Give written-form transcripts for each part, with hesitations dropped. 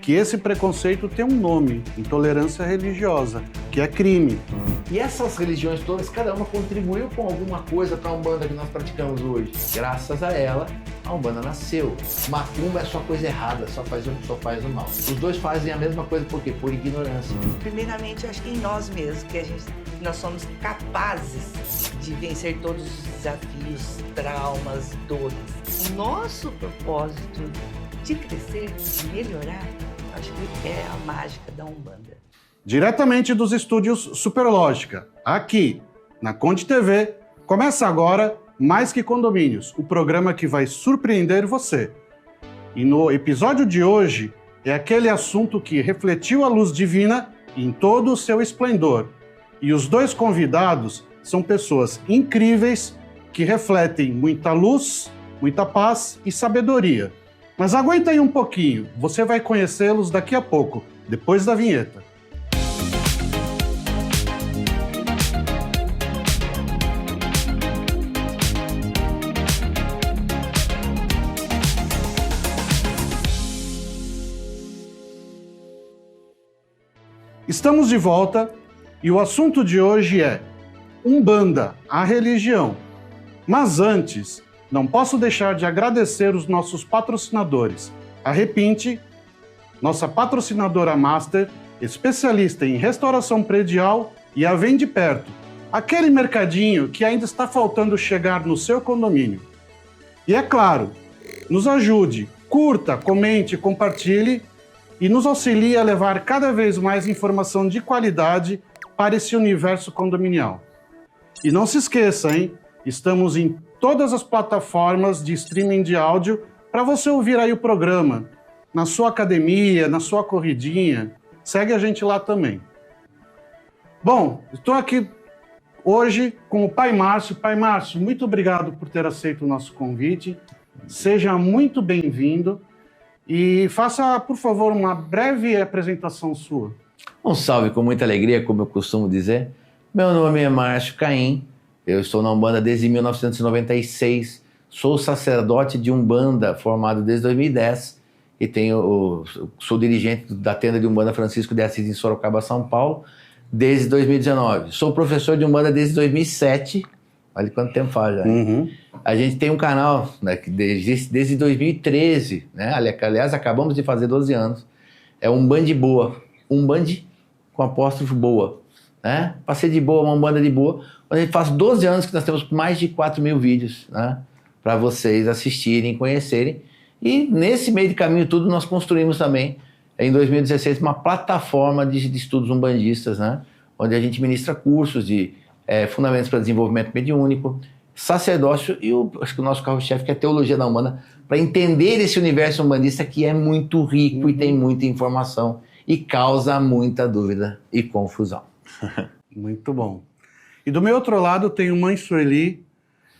que esse preconceito tem um nome, intolerância religiosa, que é crime. E essas religiões todas, cada uma contribuiu com alguma coisa para a Umbanda que nós praticamos hoje. Graças a ela, a Umbanda nasceu. Macumba é só coisa errada, só faz o mal. Os dois fazem a mesma coisa, por quê? Por ignorância. Primeiramente, eu acho que em nós mesmos, nós somos capazes de vencer todos os desafios, traumas, dores. O nosso propósito de crescer, de melhorar, acho que é a mágica da Umbanda. Diretamente dos estúdios Superlógica, aqui na Conde TV, começa agora Mais Que Condomínios, o programa que vai surpreender você. E no episódio de hoje é aquele assunto que refletiu a luz divina em todo o seu esplendor. E os dois convidados são pessoas incríveis que refletem muita luz, muita paz e sabedoria. Mas aguenta aí um pouquinho, você vai conhecê-los daqui a pouco, depois da vinheta. Estamos de volta e o assunto de hoje é Umbanda, a religião. Mas antes, não posso deixar de agradecer os nossos patrocinadores. A Repinte, nossa patrocinadora master, especialista em restauração predial, e a Vem de Perto, aquele mercadinho que ainda está faltando chegar no seu condomínio. E é claro, nos ajude, curta, comente, compartilhe e nos auxilie a levar cada vez mais informação de qualidade para esse universo condominial. E não se esqueça, hein? Estamos em todas as plataformas de streaming de áudio para você ouvir aí o programa, na sua academia, na sua corridinha. Segue a gente lá também. Bom, estou aqui hoje com o Pai Márcio. Pai Márcio, muito obrigado por ter aceito o nosso convite. Seja muito bem-vindo. E faça, por favor, uma breve apresentação sua. Um salve com muita alegria, como eu costumo dizer. Meu nome é Márcio Caim, eu estou na Umbanda desde 1996, sou sacerdote de Umbanda formado desde 2010 e sou dirigente da tenda de Umbanda Francisco de Assis em Sorocaba, São Paulo, desde 2019. Sou professor de Umbanda desde 2007, olha quanto tempo faz já. A gente tem um canal, né, desde 2013, né? Aliás, acabamos de fazer 12 anos. É Umbande Boa. Umbande com apóstrofo Boa. Né? Passei de boa, uma Umbanda de boa. A gente faz 12 anos que nós temos mais de 4.000 vídeos, né? Para vocês assistirem, conhecerem. E nesse meio de caminho tudo nós construímos também, em 2016, uma plataforma de estudos umbandistas, né? Onde a gente ministra cursos de fundamentos para desenvolvimento mediúnico, sacerdócio e acho que o nosso carro-chefe, que é a teologia da Umbanda, para entender esse universo umbandista que é muito rico e tem muita informação e causa muita dúvida e confusão. Muito bom. E do meu outro lado tem Mãe Sueli.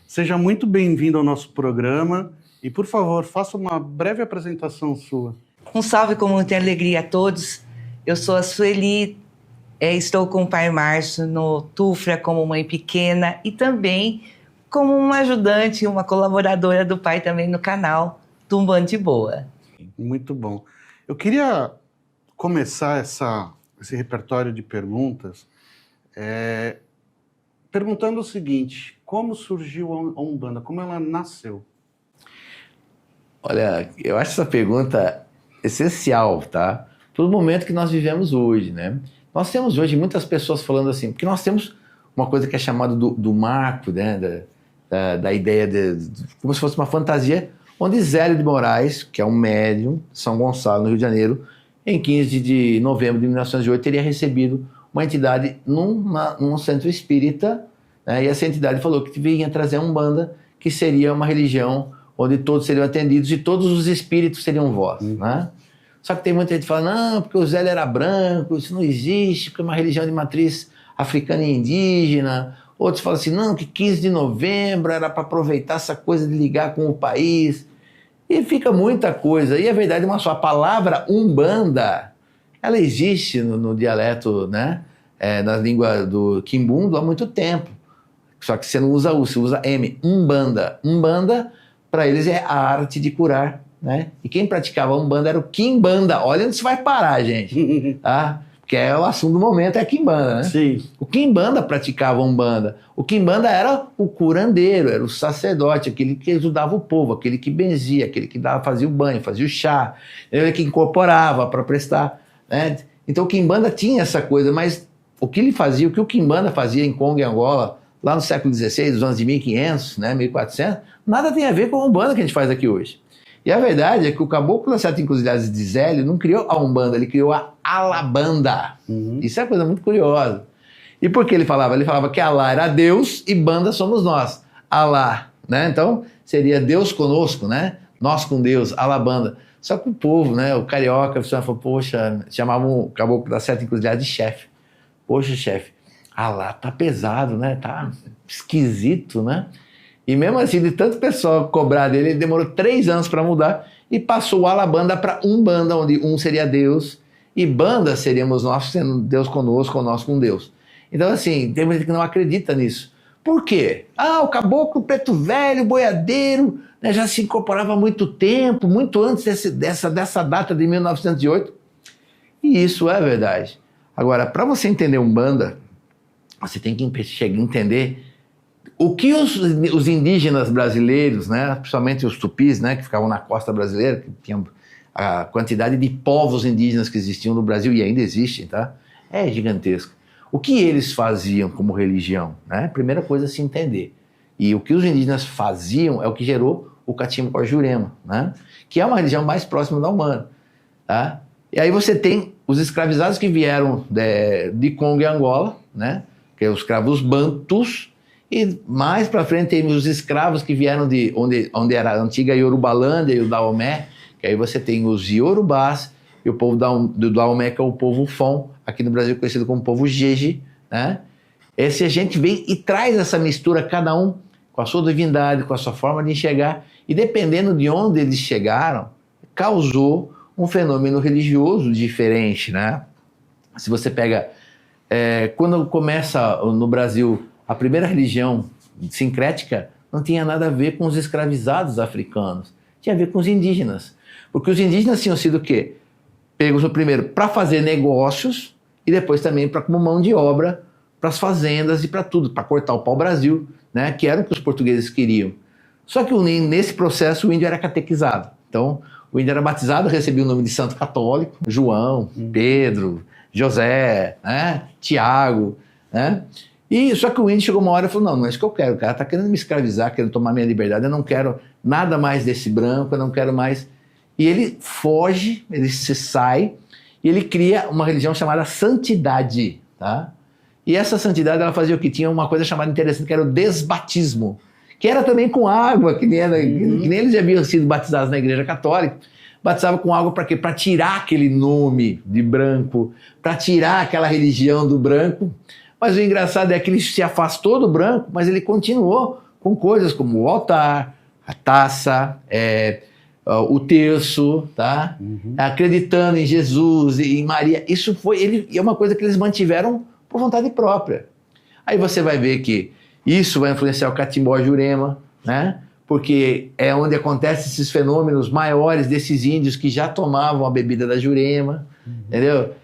Seja muito bem-vindo ao nosso programa e, por favor, faça uma breve apresentação sua. Um salve com muita alegria a todos. Eu sou a Sueli, estou com o Pai Márcio no Tufra como mãe pequena e também como uma ajudante, uma colaboradora do pai também no canal do Umbande Boa. Muito bom. Eu queria começar esse repertório de perguntas perguntando o seguinte: como surgiu a Umbanda? Como ela nasceu? Olha, eu acho essa pergunta essencial, tá? Para o momento que nós vivemos hoje, né? Nós temos hoje muitas pessoas falando assim, porque nós temos uma coisa que é chamada do marco, né? Da ideia como se fosse uma fantasia, onde Zélio de Moraes, que é um médium, São Gonçalo, no Rio de Janeiro, em 15 de novembro de 1908, teria recebido uma entidade num centro espírita, né? E essa entidade falou que vinha trazer a Umbanda, que seria uma religião onde todos seriam atendidos e todos os espíritos seriam vós, né? Só que tem muita gente que fala, não, porque o Zélio era branco, isso não existe, porque é uma religião de matriz africana e indígena. Outros falam assim, não, que 15 de novembro era para aproveitar essa coisa de ligar com o país. E fica muita coisa. E a verdade é uma só, a palavra Umbanda, ela existe no dialeto, né? Na língua do quimbundo há muito tempo. Só que você não usa U, você usa M, Umbanda. Umbanda, para eles, é a arte de curar, né? E quem praticava Umbanda era o Quimbanda. Olha onde isso vai parar, gente. Tá? Porque é o assunto do momento, é a Quimbanda, né? Sim. O Quimbanda praticava Umbanda. O Quimbanda era o curandeiro, era o sacerdote, aquele que ajudava o povo, aquele que benzia, aquele que fazia o banho, fazia o chá, ele que incorporava para prestar, né? Então o Quimbanda tinha essa coisa, mas o que ele fazia, o que o Quimbanda fazia em Congo e Angola, lá no século XVI, dos anos de 1500, né, 1400, nada tem a ver com a Umbanda que a gente faz aqui hoje. E a verdade é que o Caboclo das Sete Encruzilhadas de Zélio não criou a Umbanda, ele criou a Alabanda. Isso é uma coisa muito curiosa. E por que ele falava? Ele falava que Alá era Deus e Banda somos nós. Alá, né? Então seria Deus conosco, né? Nós com Deus, Alabanda. Só que o povo, né? O carioca, falou, poxa, chamavam o Caboclo das Sete Encruzilhadas de chefe. Poxa, chefe, Alá tá pesado, né? Tá esquisito, né? E mesmo assim, de tanto pessoal cobrar dele, ele demorou 3 anos para mudar e passou o Alabanda para Umbanda, onde um seria Deus e Banda seríamos nós, sendo Deus conosco ou nós com Deus. Então, assim, tem gente que não acredita nisso. Por quê? O caboclo preto velho, boiadeiro, né, já se incorporava há muito tempo, muito antes dessa data de 1908. E isso é verdade. Agora, para você entender Umbanda, você tem que chegar a entender o que os indígenas brasileiros, né, principalmente os tupis, né, que ficavam na costa brasileira, que tinham a quantidade de povos indígenas que existiam no Brasil e ainda existem, tá? É gigantesco. O que eles faziam como religião, né? Primeira coisa a se entender. E o que os indígenas faziam é o que gerou o Catimbó-Jurema, né? Que é uma religião mais próxima da humana, tá? E aí você tem os escravizados que vieram de Congo e Angola, né? Que é os escravos bantus. E mais para frente tem os escravos que vieram de onde era a antiga Yorubalândia e o Daomé, que aí você tem os Yorubás e o povo do Daomé, que é o povo Fon, aqui no Brasil conhecido como povo Jeje, né? Esse a gente vem e traz essa mistura, cada um com a sua divindade, com a sua forma de enxergar, e dependendo de onde eles chegaram, causou um fenômeno religioso diferente, né? Se você pega, quando começa no Brasil a primeira religião sincrética, não tinha nada a ver com os escravizados africanos, tinha a ver com os indígenas, porque os indígenas tinham sido o quê? Pegos primeiro para fazer negócios e depois também como mão de obra para as fazendas e para tudo, para cortar o pau-brasil, né, que era o que os portugueses queriam. Só que nesse processo o índio era catequizado. Então, o índio era batizado, recebia o nome de santo católico, João, Pedro, José, né, Tiago, né? E só que o índio chegou uma hora e falou, não é isso que eu quero, o cara está querendo me escravizar, querendo tomar minha liberdade, eu não quero nada mais desse branco, eu não quero mais... E ele foge, ele se sai, e ele cria uma religião chamada santidade, tá? E essa santidade, ela fazia o que? Tinha uma coisa chamada interessante, que era o desbatismo, que era também com água, que nem eles já haviam sido batizados na igreja católica, batizava com água para quê? Para tirar aquele nome de branco, para tirar aquela religião do branco. Mas o engraçado é que ele se afastou do branco, mas ele continuou com coisas como o altar, a taça, o terço, tá? Acreditando em Jesus e em Maria. Isso é uma coisa que eles mantiveram por vontade própria. Aí você vai ver que isso vai influenciar o Catimbó-Jurema, né? Porque é onde acontecem esses fenômenos maiores desses índios que já tomavam a bebida da Jurema, entendeu?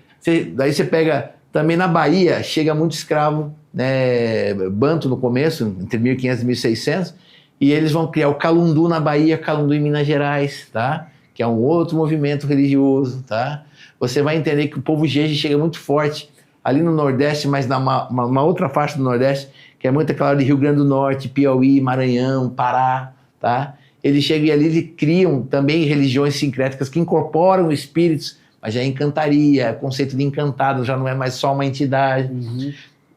Daí você pega... Também na Bahia chega muito escravo, né, banto no começo, entre 1500 e 1600, e eles vão criar o Calundu na Bahia, Calundu em Minas Gerais, tá? Que é um outro movimento religioso, tá? Você vai entender que o povo Jeje chega muito forte ali no Nordeste, mas uma outra faixa do Nordeste, que é muito aquela de Rio Grande do Norte, Piauí, Maranhão, Pará, tá? Eles chegam e ali eles criam também religiões sincréticas que incorporam espíritos, mas já é encantaria, o conceito de encantado já não é mais só uma entidade.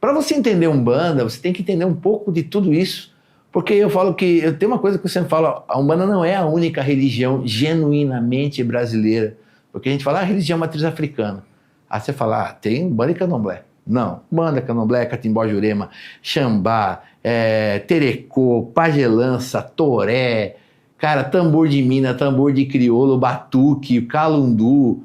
Para você entender Umbanda, você tem que entender um pouco de tudo isso, porque eu falo que, eu tenho uma coisa que eu sempre falo, a Umbanda não é a única religião genuinamente brasileira, porque a gente fala, religião matriz africana. Aí você fala, tem Umbanda e Candomblé. Não, Umbanda, Candomblé, Catimbó-Jurema, Xambá, Terecô, Pagelança, Toré, cara, tambor de mina, tambor de crioulo, batuque, calundu,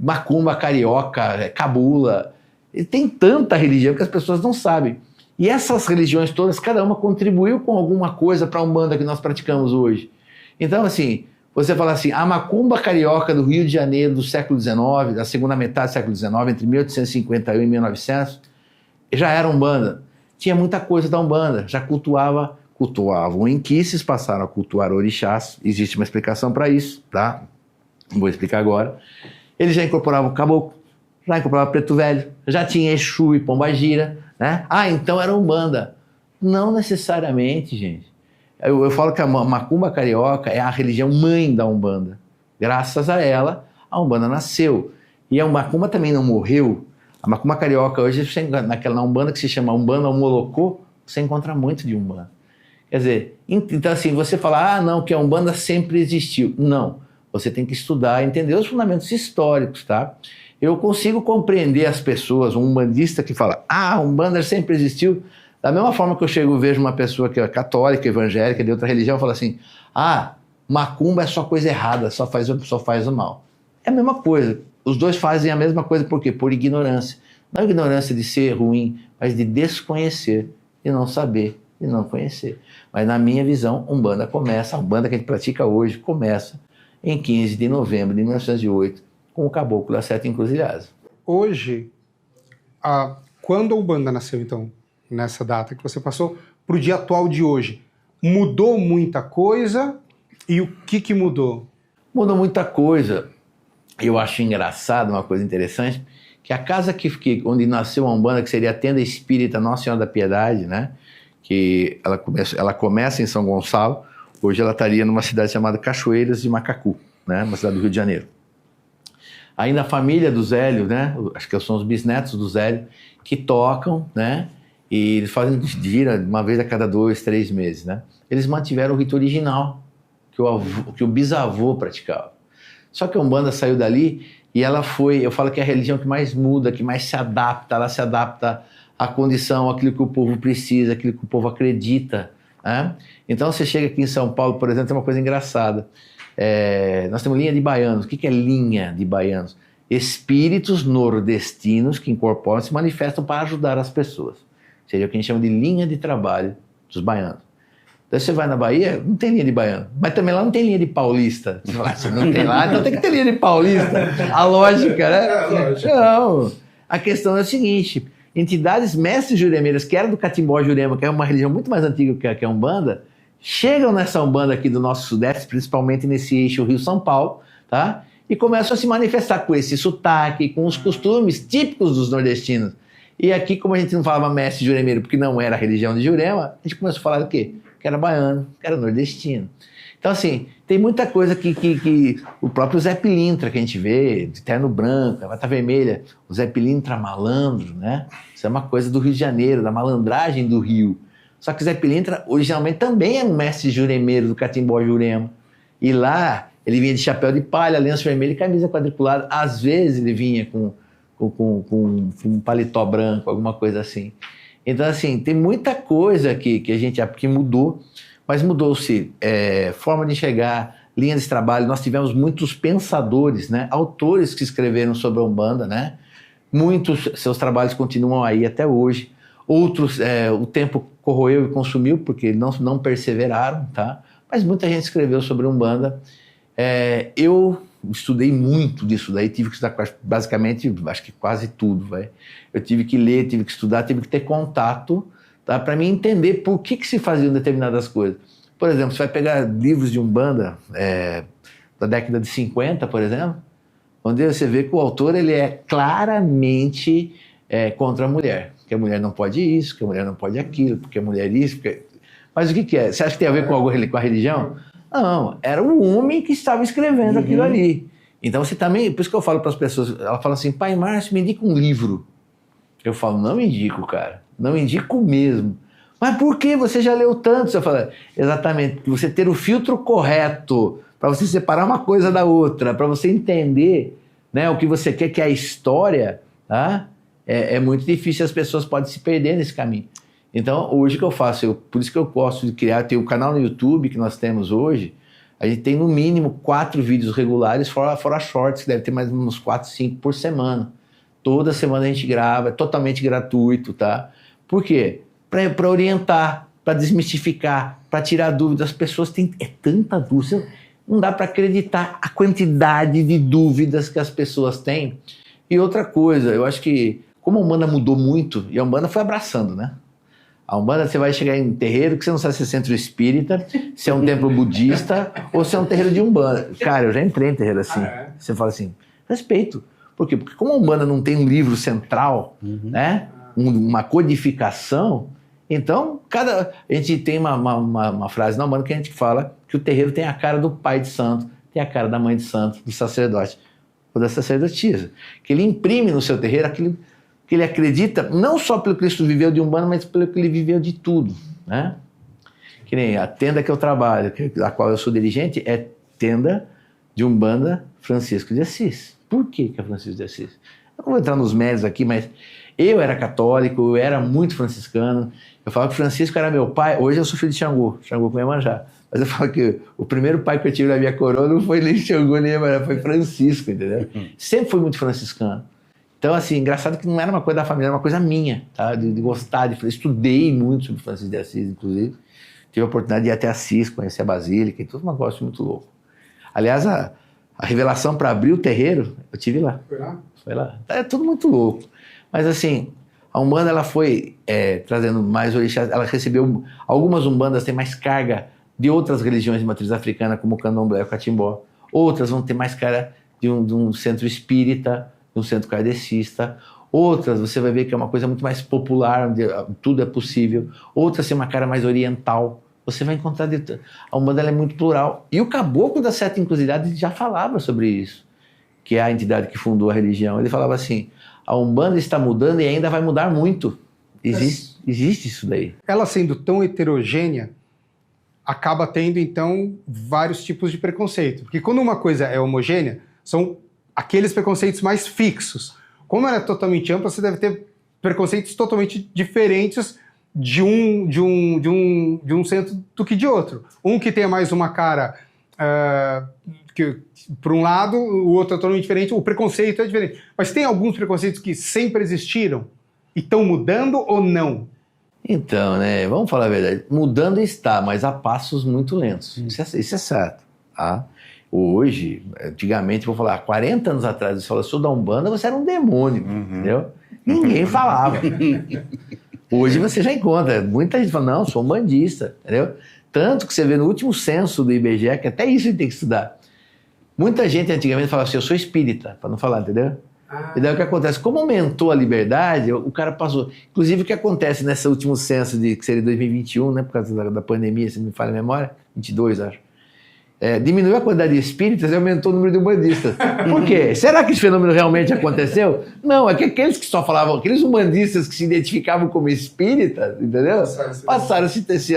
macumba carioca, cabula. E tem tanta religião que as pessoas não sabem. E essas religiões todas, cada uma contribuiu com alguma coisa para a Umbanda que nós praticamos hoje. Então, assim, você fala assim, a macumba carioca do Rio de Janeiro do século XIX, da segunda metade do século XIX, entre 1851 e 1900, já era Umbanda. Tinha muita coisa da Umbanda, já cultuavam inquices, passaram a cultuar orixás, existe uma explicação para isso, tá? Não vou explicar agora. Eles já incorporavam caboclo, já incorporavam preto velho, já tinha Exu e Pombagira, né? Ah, então era Umbanda. Não necessariamente, gente. Eu falo que a macumba carioca é a religião mãe da Umbanda. Graças a ela, a Umbanda nasceu. E a macumba também não morreu. A macumba carioca hoje, naquela Umbanda que se chama Umbanda Molocô, você encontra muito de Umbanda. Quer dizer, então assim, você fala, não, que a Umbanda sempre existiu. Não, você tem que estudar, entender os fundamentos históricos, tá? Eu consigo compreender as pessoas, um umbandista que fala, a Umbanda sempre existiu. Da mesma forma que eu vejo uma pessoa que é católica, evangélica, de outra religião, fala assim, macumba é só coisa errada, só faz o mal. É a mesma coisa. Os dois fazem a mesma coisa, por quê? Por ignorância. Não ignorância de ser ruim, mas de desconhecer, de não saber, de não conhecer. Mas na minha visão, a Umbanda que a gente pratica hoje, começa em 15 de novembro de 1908, com o Caboclo das Sete Encruzilhadas. Hoje, quando a Umbanda nasceu, então, nessa data que você passou, para o dia atual de hoje, mudou muita coisa? E o que mudou? Mudou muita coisa. Eu acho engraçado, uma coisa interessante, que a casa onde nasceu a Umbanda, que seria a Tenda Espírita Nossa Senhora da Piedade, né? Que ela começa em São Gonçalo, hoje ela estaria numa cidade chamada Cachoeiras de Macacu, né? Uma cidade do Rio de Janeiro. Ainda a família do Zélio, né? Acho que são os bisnetos do Zélio, que tocam, né? E eles fazem gira uma vez a cada 2, 3 meses, né? Eles mantiveram o rito original que o bisavô praticava. Só que a Umbanda saiu dali e ela foi, eu falo que é a religião que mais muda, que mais se adapta, ela se adapta à condição, àquilo que o povo precisa, àquilo que o povo acredita, né? Então você chega aqui em São Paulo, por exemplo, tem uma coisa engraçada. Nós temos linha de baianos. O que é linha de baianos? Espíritos nordestinos que incorporam, se manifestam para ajudar as pessoas. Seria o que a gente chama de linha de trabalho dos baianos. Então você vai na Bahia, não tem linha de baiano. Mas também lá não tem linha de paulista. Você fala, não tem lá, então tem que ter linha de paulista. A lógica, né? Não. A questão é o seguinte, entidades mestres juremeiras, que eram do Catimbó Jurema, que é uma religião muito mais antiga que a Umbanda, chegam nessa Umbanda aqui do nosso Sudeste, principalmente nesse eixo Rio-São Paulo, tá? E começam a se manifestar com esse sotaque, com os costumes típicos dos nordestinos. E aqui, como a gente não falava mestre juremeiro, porque não era a religião de Jurema, a gente começou a falar do quê? Que era baiano, que era nordestino. Então, assim, tem muita coisa que o próprio Zé Pilintra, que a gente vê, de terno branco, gravata vermelha, o Zé Pilintra malandro, né? Isso é uma coisa do Rio de Janeiro, da malandragem do Rio. Só que o Zé Pilintra, originalmente, também era um mestre juremeiro do Catimbó Jurema. E lá, ele vinha de chapéu de palha, lenço vermelho e camisa quadriculada. Às vezes, ele vinha com um paletó branco, alguma coisa assim. Então, assim, tem muita coisa que mudou, mas mudou-se forma de enxergar, linha de trabalho. Nós tivemos muitos pensadores, né? Autores que escreveram sobre a Umbanda, né? Muitos, seus trabalhos continuam aí até hoje. Outros, o tempo corroeu e consumiu, porque não perseveraram, tá? Mas muita gente escreveu sobre a Umbanda. Eu estudei muito disso daí, tive que estudar basicamente, acho que quase tudo, vai. Eu tive que ler, tive que estudar, tive que ter contato, tá? Para mim entender por que se faziam determinadas coisas. Por exemplo, você vai pegar livros de Umbanda da década de 50, por exemplo, onde você vê que o autor ele é claramente contra a mulher. Que a mulher não pode isso, que a mulher não pode aquilo, porque a mulher isso... Mas o que é? Você acha que tem a ver com a religião? Não, era o homem que estava escrevendo aquilo ali. Então você também, por isso que eu falo para as pessoas, ela fala assim, pai Márcio, me indica um livro. Eu falo, não indico, cara, não indico mesmo. Mas por que? Você já leu tanto? Você fala, exatamente, você ter o filtro correto, para você separar uma coisa da outra, para você entender, né, o que você quer, que é a história, tá? É muito difícil, as pessoas podem se perder nesse caminho. Então, hoje o que eu faço, por isso que eu gosto de criar, tem o canal no YouTube que nós temos hoje, a gente tem no mínimo 4 vídeos regulares, fora shorts, que deve ter mais uns 4, 5 por semana. Toda semana a gente grava, é totalmente gratuito, tá? Por quê? Para orientar, para desmistificar, para tirar dúvidas. As pessoas têm tanta dúvida. não dá para acreditar a quantidade de dúvidas que as pessoas têm. E outra coisa, eu acho que como a Umbanda mudou muito, e a Umbanda foi abraçando, né? A Umbanda, você vai chegar em terreiro que você não sabe se é centro espírita, se é um templo budista ou se é um terreiro de Umbanda. Cara, eu já entrei em terreiro assim. Você fala assim, respeito. Por quê? Porque como a Umbanda não tem um livro central, né? Uma codificação, então a gente tem uma frase na Umbanda que a gente fala que o terreiro tem a cara do pai de santo, tem a cara da mãe de santo, do sacerdote ou da sacerdotisa. Que ele imprime no seu terreiro aquilo que ele acredita, não só pelo que Cristo viveu de Umbanda, mas pelo que ele viveu de tudo, né? Que nem a tenda que eu trabalho, a qual eu sou dirigente, é tenda de Umbanda Francisco de Assis. Por que é Francisco de Assis? Eu não vou entrar nos méritos aqui, mas eu era católico, eu era muito franciscano, eu falava que Francisco era meu pai, hoje eu sou filho de Xangô com Iemanjá, mas eu falo que o primeiro pai que eu tive na minha coroa não foi nem Xangô nem Iemanjá, foi Francisco, entendeu? Sempre fui muito franciscano. Então, assim, engraçado que não era uma coisa da família, era uma coisa minha, tá? De gostar, estudei muito sobre Francisco de Assis, inclusive. Tive a oportunidade de ir até Assis, conhecer a Basílica e tudo, um negócio muito louco. Aliás, a revelação para abrir o terreiro, eu tive lá. Foi lá? Foi lá. É tudo muito louco. Mas, assim, a Umbanda, ela foi trazendo mais orixás, ela recebeu, algumas Umbandas têm mais carga de outras religiões de matriz africana, como o Candomblé e o Catimbó. Outras vão ter mais cara de um centro espírita, de um centro kardecista. Outras você vai ver que é uma coisa muito mais popular, onde tudo é possível. Outras tem uma cara mais oriental. Você vai encontrar... A Umbanda ela é muito plural. E o Caboclo da Sete Encruzilhadas já falava sobre isso, que é a entidade que fundou a religião. Ele falava assim, a Umbanda está mudando e ainda vai mudar muito. Existe isso daí. Ela sendo tão heterogênea, acaba tendo, então, vários tipos de preconceito. Porque quando uma coisa é homogênea, são aqueles preconceitos mais fixos. Como ela é totalmente ampla, você deve ter preconceitos totalmente diferentes de um centro do que de outro. Um que tenha mais uma cara por um lado, o outro é totalmente diferente, o preconceito é diferente. Mas tem alguns preconceitos que sempre existiram e estão mudando ou não? Então, né, vamos falar a verdade, mudando está, mas a passos muito lentos. Isso é certo, tá? Hoje, antigamente, vou falar, 40 anos atrás, você falou, sou da Umbanda, você era um demônio, entendeu? Ninguém falava. Hoje você já encontra, muita gente fala, não, sou umbandista, entendeu? Tanto que você vê no último censo do IBGE, que até isso a gente tem que estudar. Muita gente antigamente falava assim, eu sou espírita, para não falar, entendeu? E daí o que acontece? Como aumentou a liberdade, o cara passou. Inclusive o que acontece nesse último censo, que seria 2021, né, por causa da pandemia, se não me falha a memória, 22, acho. Diminuiu a quantidade de espíritas e aumentou o número de umbandistas. Por quê? Será que esse fenômeno realmente aconteceu? Não, é que aqueles que só falavam, aqueles umbandistas que se identificavam como espíritas, entendeu? Passaram a se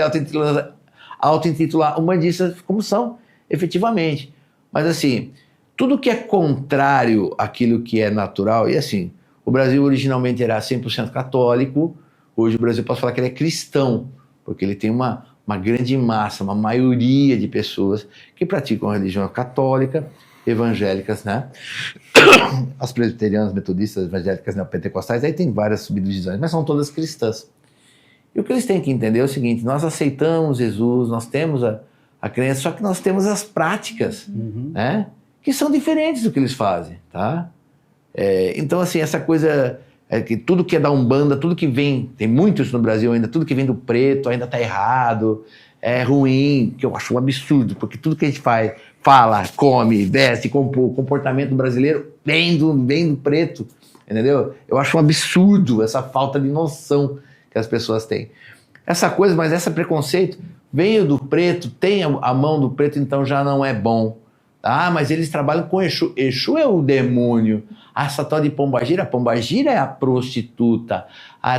auto-intitular umbandistas como são, efetivamente. Mas assim, tudo que é contrário àquilo que é natural, e assim, o Brasil originalmente era 100% católico, hoje o Brasil posso falar que ele é cristão, porque ele tem uma grande massa, uma maioria de pessoas que praticam a religião católica, evangélicas, né? As presbiterianas, metodistas, evangélicas, neopentecostais, aí tem várias subdivisões, mas são todas cristãs. E o que eles têm que entender é o seguinte, nós aceitamos Jesus, nós temos a crença, só que nós temos as práticas, né? Que são diferentes do que eles fazem, tá? Então, assim, essa coisa... que tudo que é da Umbanda, tudo que vem, tem muitos no Brasil ainda, tudo que vem do preto ainda está errado, é ruim, que eu acho um absurdo, porque tudo que a gente fala, come, veste, comportamento brasileiro vem do preto, entendeu? Eu acho um absurdo essa falta de noção que as pessoas têm. Essa coisa, mas esse preconceito, veio do preto, tem a mão do preto, então já não é bom. Ah, mas eles trabalham com Exu. Exu é o demônio. Essa tal de Pombagira é a prostituta.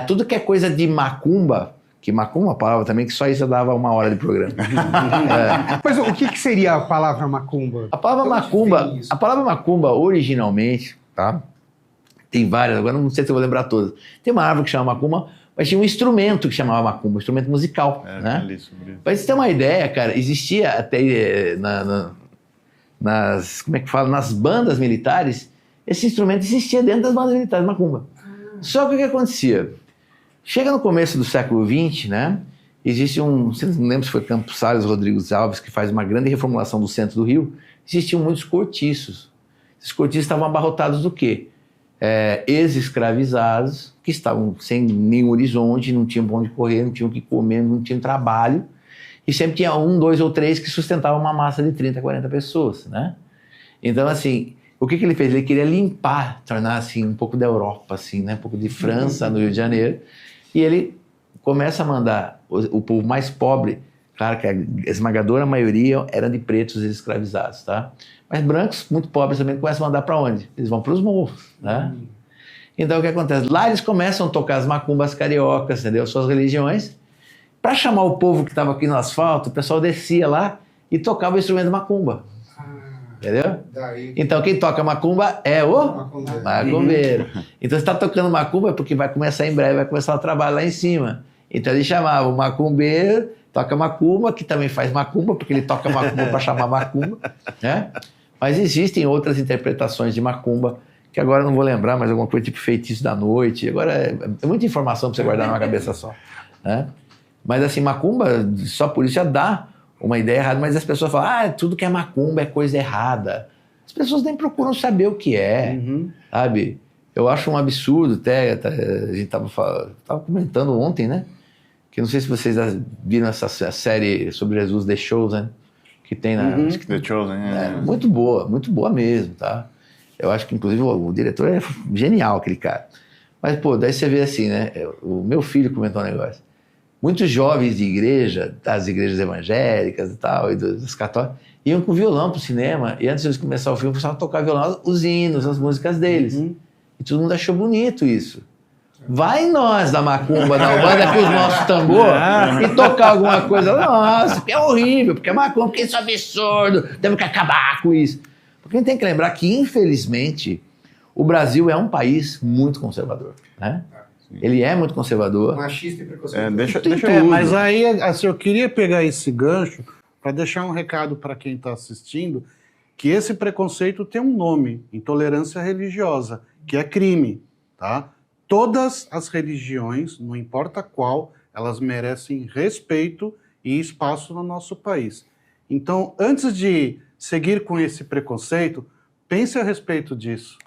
Tudo que é coisa de macumba, que macumba é uma palavra também, que só isso dava 1 hora de programa. Mas o que seria a palavra macumba? A palavra macumba, originalmente, tá? Tem várias, agora não sei se eu vou lembrar todas. Tem uma árvore que chama macumba, mas tinha um instrumento que chamava macumba, um instrumento musical. Né? Pra você ter uma ideia, cara, existia até nas bandas militares, esse instrumento existia dentro das bandas militares, macumba. Só que o que acontecia? Chega no começo do século XX, né? existe vocês não lembram se foi Campos Salles Rodrigues Alves, que faz uma grande reformulação do centro do Rio, existiam muitos cortiços. Esses cortiços estavam abarrotados do quê? Ex-escravizados, que estavam sem nenhum horizonte, não tinham pra onde correr, não tinham o que comer, não tinham trabalho, e sempre tinha 1, 2 ou 3 que sustentavam uma massa de 30, 40 pessoas, né? Então, assim, o que ele fez? Ele queria limpar, tornar, assim, um pouco da Europa, assim, né? Um pouco de França, no Rio de Janeiro, e ele começa a mandar o povo mais pobre, claro que a esmagadora maioria eram de pretos escravizados, tá? Mas brancos, muito pobres também, começam a mandar para onde? Eles vão para os morros, né? Então o que acontece? Lá eles começam a tocar as macumbas cariocas, entendeu? Suas religiões. Para chamar o povo que estava aqui no asfalto, o pessoal descia lá e tocava o instrumento macumba. Entendeu? Então quem toca macumba é o macumbeiro. Então você está tocando macumba porque vai começar em breve, vai começar o trabalho lá em cima. Então ele chamava o macumbeiro, toca macumba, que também faz macumba, porque ele toca macumba para chamar macumba, né? Mas existem outras interpretações de macumba, que agora eu não vou lembrar, mas alguma coisa tipo feitiço da noite. Agora é muita informação para você guardar numa cabeça só, né? Mas assim, macumba, só por isso já dá uma ideia errada, mas as pessoas falam, tudo que é macumba é coisa errada. As pessoas nem procuram saber o que é, sabe? Eu acho um absurdo, até a gente tava comentando ontem, né? Que não sei se vocês viram essa série sobre Jesus, The Chosen, que tem na... The Chosen, muito boa mesmo, tá? Eu acho que, inclusive, o diretor é genial, aquele cara. Mas, pô, daí você vê assim, né? O meu filho comentou um negócio. Muitos jovens de igreja, das igrejas evangélicas e tal, e dos católicos, iam com violão pro cinema, e antes de começar o filme, começavam a tocar violão, os hinos, as músicas deles. E todo mundo achou bonito isso. Vai nós da macumba, da Umbanda, com os nossos tambor e tocar alguma coisa. Nossa, que é horrível, porque é macumba, porque isso é absurdo, temos que acabar com isso. Porque a gente tem que lembrar que, infelizmente, o Brasil é um país muito conservador, né? Ele é muito conservador. Machista e preconceituoso. Deixa eu... Mas aí, assim, eu queria pegar esse gancho para deixar um recado para quem está assistindo, que esse preconceito tem um nome, intolerância religiosa, que é crime, tá? Todas as religiões, não importa qual, elas merecem respeito e espaço no nosso país. Então, antes de seguir com esse preconceito, pense a respeito disso.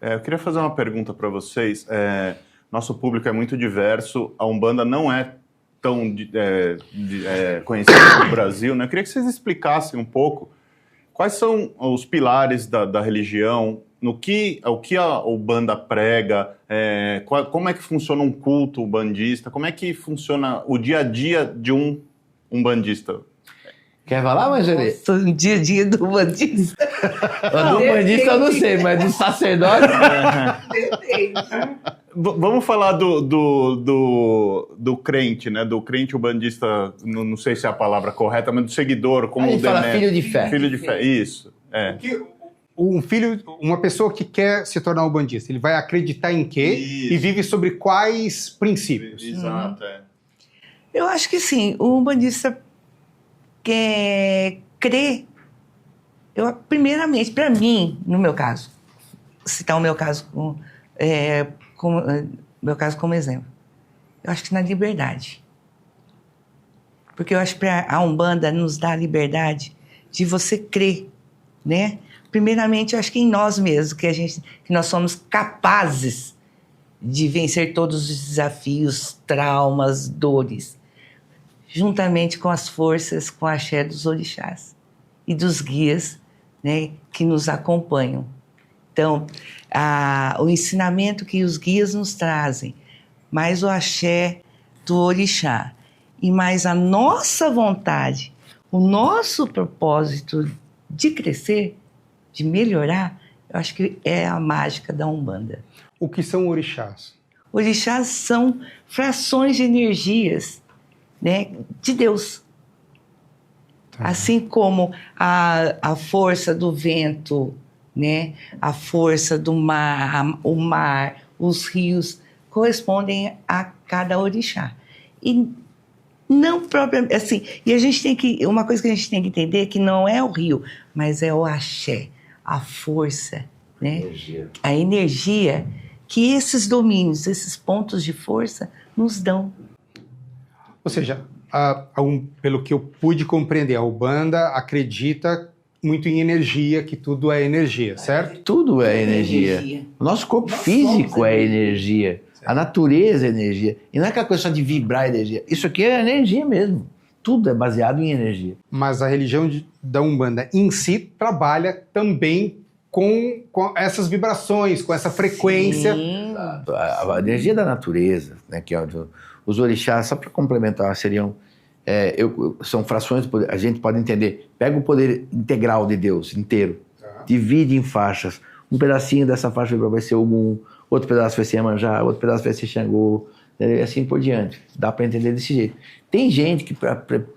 Eu queria fazer uma pergunta para vocês. Nosso público é muito diverso, a Umbanda não é tão conhecida no Brasil, né? Eu queria que vocês explicassem um pouco quais são os pilares da religião, o que a Umbanda prega, como é que funciona um culto umbandista, como é que funciona o dia a dia de um umbandista? Quer falar, Marjorie? O dia a dia do bandista. Do bandista eu não sei, mas do sacerdote... Vamos falar do crente, né? Do crente umbandista, não sei se é a palavra correta, mas do seguidor, como a gente fala filho de fé. Filho de fé, isso. Uma pessoa que quer se tornar umbandista, ele vai acreditar em quê? Isso. E vive sobre quais princípios? Exato, Eu acho que sim, o umbandista quer crer. Primeiramente, para mim, no meu caso, citar o meu caso como exemplo, eu acho que na liberdade. Porque eu acho que a Umbanda nos dá a liberdade de você crer, né? Primeiramente, eu acho que em nós mesmos, que nós somos capazes de vencer todos os desafios, traumas, dores, juntamente com as forças, com a axé dos orixás e dos guias, né, que nos acompanham. Então, o ensinamento que os guias nos trazem, mais o axé do orixá, e mais a nossa vontade, o nosso propósito de crescer, de melhorar, eu acho que é a mágica da Umbanda. O que são orixás? Orixás são frações de energias, né, de Deus. Assim como a força do vento, né, a força do mar, o mar, os rios, correspondem a cada orixá. E não propriamente assim, uma coisa que a gente tem que entender é que não é o rio, mas é o axé, a força, né? A energia que esses domínios, esses pontos de força nos dão. Ou seja, pelo que eu pude compreender, a Umbanda acredita muito em energia, que tudo é energia, certo? Tudo é energia. O nosso corpo físico é energia. A natureza é energia. E não é aquela coisa só de vibrar energia. Isso aqui é energia mesmo. Tudo é baseado em energia. Mas a religião da Umbanda em si trabalha também com essas vibrações, com essa frequência. Sim. A energia da natureza, né, que é os orixás, só para complementar, seriam... são frações do poder. A gente pode entender. Pega o poder integral de Deus, inteiro. Divide em faixas. Um pedacinho dessa faixa vai ser Ogum, outro pedaço vai ser Iemanjá, outro pedaço vai ser Xangô, e assim por diante. Dá para entender desse jeito. Tem gente que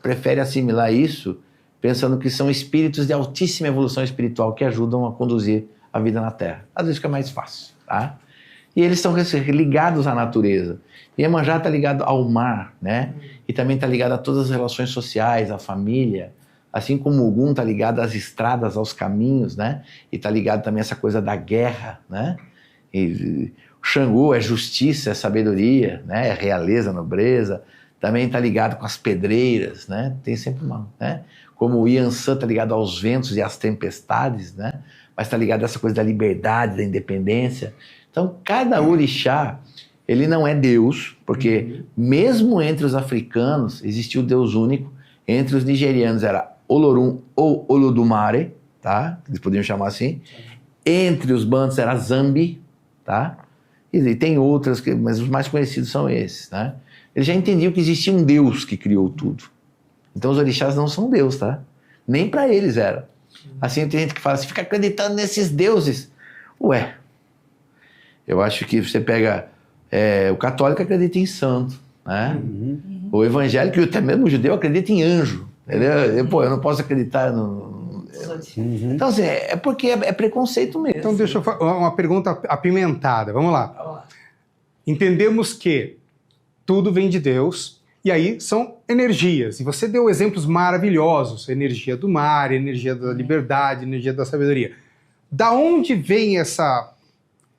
prefere assimilar isso pensando que são espíritos de altíssima evolução espiritual que ajudam a conduzir a vida na Terra. Às vezes fica mais fácil, tá? E eles estão ligados à natureza. E Iemanjá está ligado ao mar, né? E também está ligado a todas as relações sociais, à família. Assim como o Ogum está ligado às estradas, aos caminhos, né? E está ligado também a essa coisa da guerra, né? E o Xangô é justiça, é sabedoria, né? É realeza, nobreza. Também está ligado com as pedreiras, né? Tem sempre uma, né? Como o Iansã está ligado aos ventos e às tempestades, né? Mas está ligado a essa coisa da liberdade, da independência. Então, cada orixá, ele não é Deus, porque mesmo entre os africanos existiu Deus único. Entre os nigerianos era Olorum ou Olodumare, tá? Eles podiam chamar assim. Entre os bantus era Zambi, tá? E tem outras, mas os mais conhecidos são esses, né? Eles já entendiam que existia um Deus que criou tudo. Então os orixás não são Deus, tá? Nem para eles era. Assim, tem gente que fala assim, fica acreditando nesses deuses. Ué, eu acho que você pega... o católico acredita em santo, né? O evangélico, até mesmo o judeu, acredita em anjo. Entendeu? Pô, eu não posso acreditar no... Então, assim, é porque é preconceito mesmo. Então, deixa eu fazer uma pergunta apimentada. Vamos lá. Entendemos que tudo vem de Deus, e aí são energias. E você deu exemplos maravilhosos. Energia do mar, energia da liberdade, energia da sabedoria. Da onde vem essa